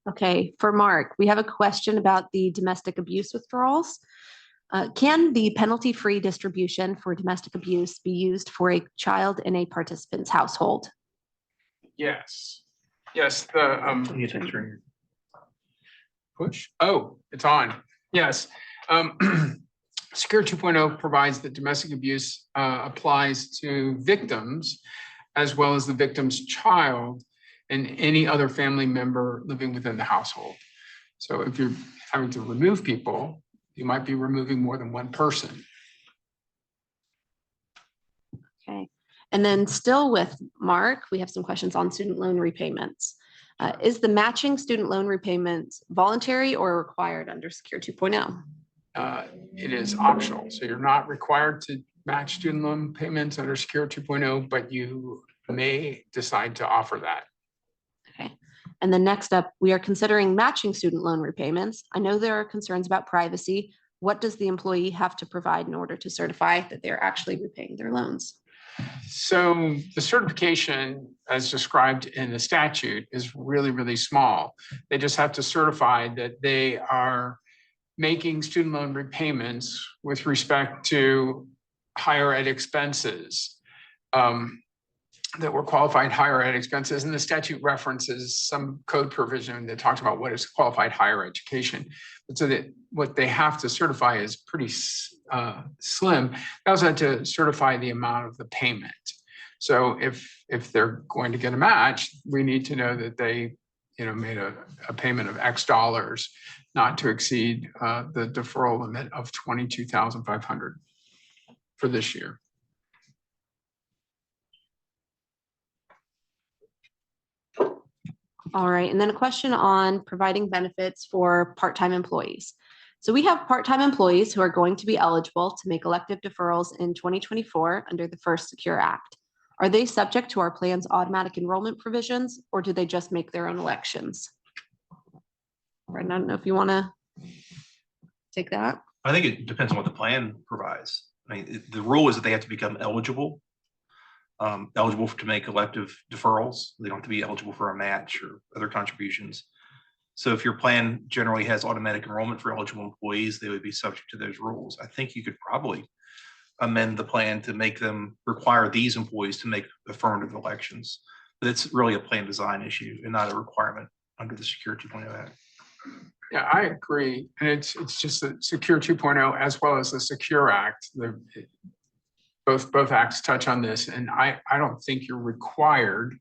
Okay, for Mark, we have a question about the domestic abuse withdrawals. Can the penalty-free distribution for domestic abuse be used for a child in a participant's household? Yes. Yes, the push. Oh, it's on. Yes. Secure 2.0 provides that domestic abuse applies to victims as well as the victim's child and any other family member living within the household. So if you're having to remove people, you might be removing more than one person. Okay, and then still with Mark, we have some questions on student loan repayments. Is the matching student loan repayments voluntary or required under Secure 2.0? It is optional. So you're not required to match student loan payments under Secure 2.0, but you may decide to offer that. Okay. And then next up, we are considering matching student loan repayments. I know there are concerns about privacy. What does the employee have to provide in order to certify that they're actually repaying their loans? So the certification as described in the statute is really, really small. They just have to certify that they are making student loan repayments with respect to higher ed expenses, that were qualified higher ed expenses. And the statute references some code provision that talks about what is qualified higher education. But so that what they have to certify is pretty slim. They also have to certify the amount of the payment. So if they're going to get a match, we need to know that they made a payment of X dollars, not to exceed the deferral limit of $22,500 for this year. All right, and then a question on providing benefits for part-time employees. So we have part-time employees who are going to be eligible to make elective deferrals in 2024 under the First Secure Act. Are they subject to our plan's automatic enrollment provisions, or do they just make their own elections? Brydon, I don't know if you want to take that. I think it depends on what the plan provides. I mean, the rule is that they have to become eligible to make elective deferrals. They don't have to be eligible for a match or other contributions. So if your plan generally has automatic enrollment for eligible employees, they would be subject to those rules. I think you could probably amend the plan to make them require these employees to make affirmative elections. But it's really a plan design issue and not a requirement under the Secure 2.0 Act. Yeah, I agree. And it's just the Secure 2.0 as well as the Secure Act. Both acts touch on this, and I don't think you're required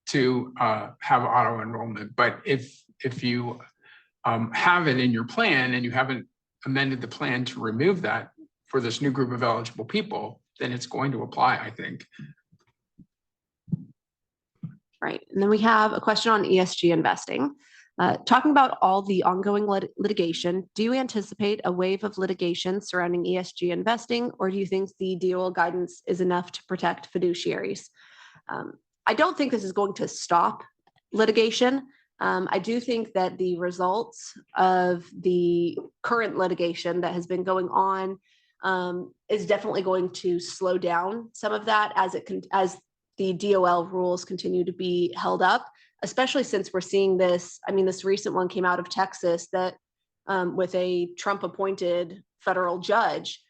to have auto enrollment. But if you have it in your plan and you haven't amended the plan to remove that for this new group of eligible people, then it's going to apply, I think. Right, and then we have a question on ESG investing. Talking about all the ongoing litigation, do you anticipate a wave of litigation surrounding ESG investing, or do you think the DOL guidance is enough to protect fiduciaries? I don't think this is going to stop litigation. I do think that the results of the current litigation that has been going on is definitely going to slow down some of that as the DOL rules continue to be held up, especially since we're seeing this. I mean, this recent one came out of Texas that with a Trump appointed federal judge,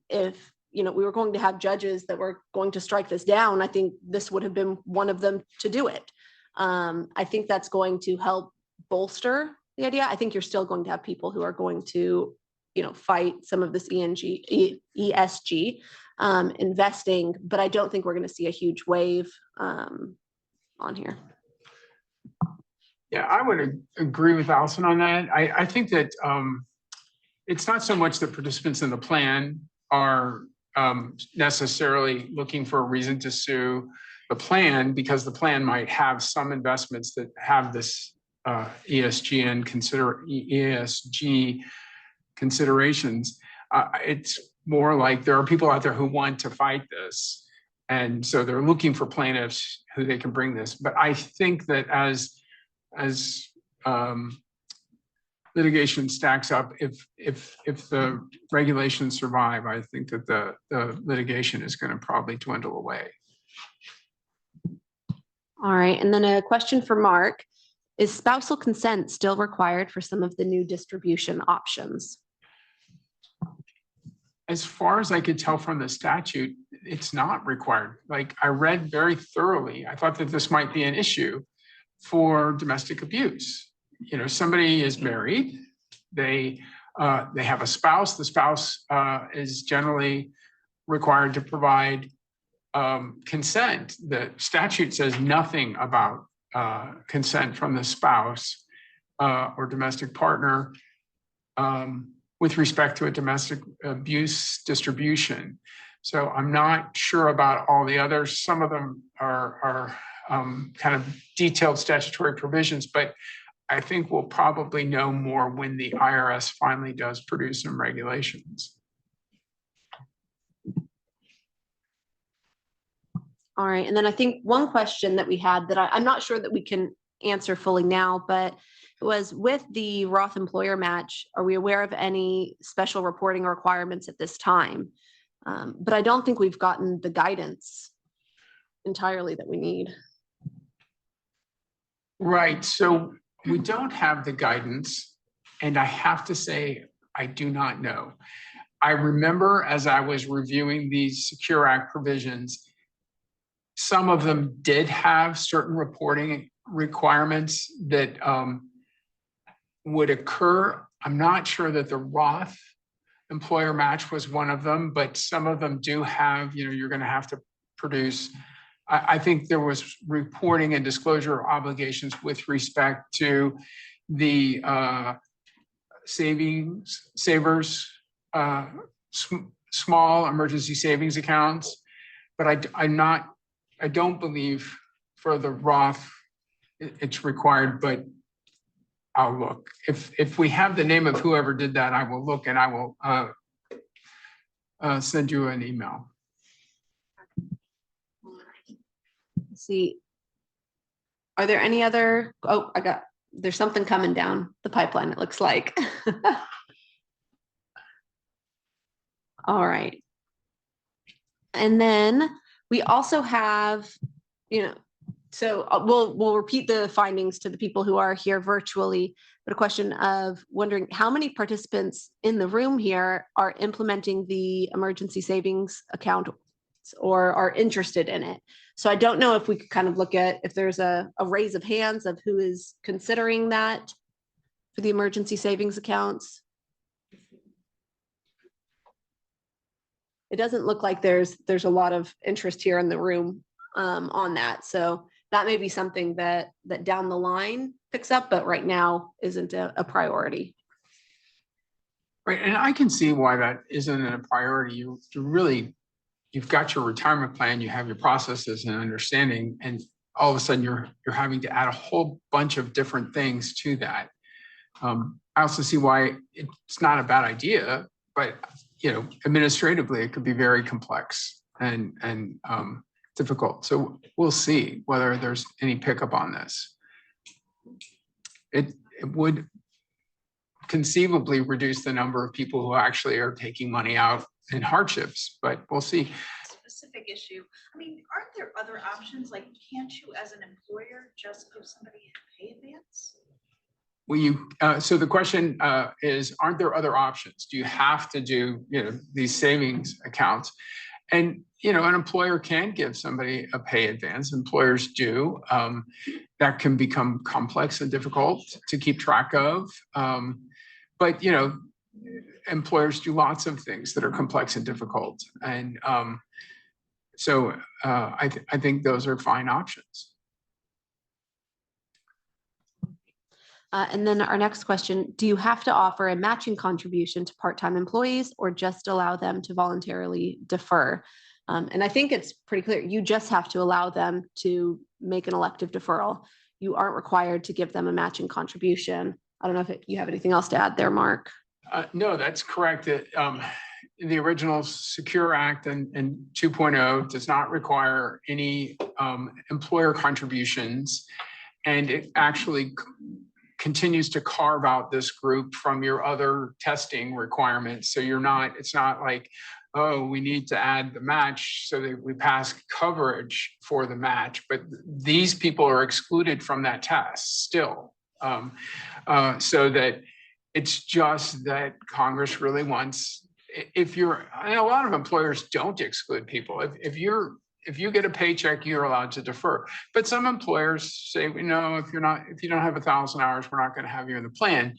if we were going to have judges that were going to strike this down, I think this would have been one of them to do it. I think that's going to help bolster the idea. I think you're still going to have people who are going to fight some of this ESG investing, but I don't think we're going to see a huge wave on here. Yeah, I would agree with Allison on that. I think that it's not so much that participants in the plan are necessarily looking for a reason to sue the plan, because the plan might have some investments that have this ESG considerations. It's more like there are people out there who want to fight this. And so they're looking for plaintiffs who they can bring this. But I think that as litigation stacks up, if the regulations survive, I think that the litigation is going to probably dwindle away. All right, and then a question for Mark. Is spousal consent still required for some of the new distribution options? As far as I could tell from the statute, it's not required. Like I read very thoroughly, I thought that this might be an issue for domestic abuse. You know, somebody is married, they have a spouse. The spouse is generally required to provide consent. The statute says nothing about consent from the spouse or domestic partner with respect to a domestic abuse distribution. So I'm not sure about all the others. Some of them are kind of detailed statutory provisions, but I think we'll probably know more when the IRS finally does produce some regulations. All right, and then I think one question that we had that I'm not sure that we can answer fully now, but it was with the Roth employer match, are we aware of any special reporting requirements at this time? But I don't think we've gotten the guidance entirely that we need. Right, so we don't have the guidance, and I have to say, I do not know. I remember as I was reviewing these Secure Act provisions, some of them did have certain reporting requirements that would occur. I'm not sure that the Roth employer match was one of them, but some of them do have, you know, you're going to have to produce. I think there was reporting and disclosure obligations with respect to the savers, small emergency savings accounts, but I don't believe for the Roth it's required, but I'll look. If we have the name of whoever did that, I will look and I will send you an email. Let's see. Are there any other, oh, there's something coming down the pipeline, it looks like. All right. And then we also have, you know, so we'll repeat the findings to the people who are here virtually, but a question of wondering how many participants in the room here are implementing the emergency savings account or are interested in it. So I don't know if we could kind of look at if there's a raise of hands of who is considering that for the emergency savings accounts. It doesn't look like there's a lot of interest here in the room on that. So that may be something that down the line picks up, but right now isn't a priority. Right, and I can see why that isn't a priority. You've got your retirement plan, you have your processes and understanding, and all of a sudden you're having to add a whole bunch of different things to that. I also see why it's not a bad idea, but you know, administratively it could be very complex and difficult. So we'll see whether there's any pickup on this. It would conceivably reduce the number of people who actually are taking money out in hardships, but we'll see. Specific issue. I mean, aren't there other options? Like, can't you as an employer just give somebody a pay advance? Well, so the question is, aren't there other options? Do you have to do, you know, these savings accounts? And, you know, an employer can give somebody a pay advance. Employers do. That can become complex and difficult to keep track of. But, you know, employers do lots of things that are complex and difficult. And so I think those are fine options. And then our next question, do you have to offer a matching contribution to part-time employees or just allow them to voluntarily defer? And I think it's pretty clear. You just have to allow them to make an elective deferral. You aren't required to give them a matching contribution. I don't know if you have anything else to add there, Mark. No, that's correct. The original Secure Act and 2.0 does not require any employer contributions. And it actually continues to carve out this group from your other testing requirements. So it's not like, oh, we need to add the match so that we pass coverage for the match, but these people are excluded from that test still. So that it's just that Congress really wants, and a lot of employers don't exclude people. If you get a paycheck, you're allowed to defer. But some employers say, no, if you don't have 1,000 hours, we're not going to have you in the plan.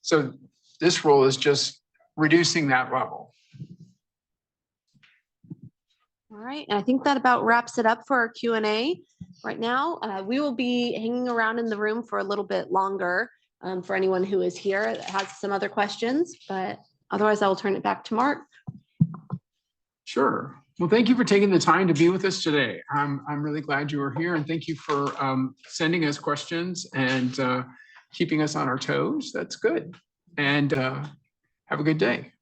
So this rule is just reducing that level. All right, and I think that about wraps it up for our Q&A right now. We will be hanging around in the room for a little bit longer for anyone who is here that has some other questions, but otherwise I will turn it back to Mark. Sure. Well, thank you for taking the time to be with us today. I'm really glad you were here, and thank you for sending us questions and keeping us on our toes. That's good. And have a good day.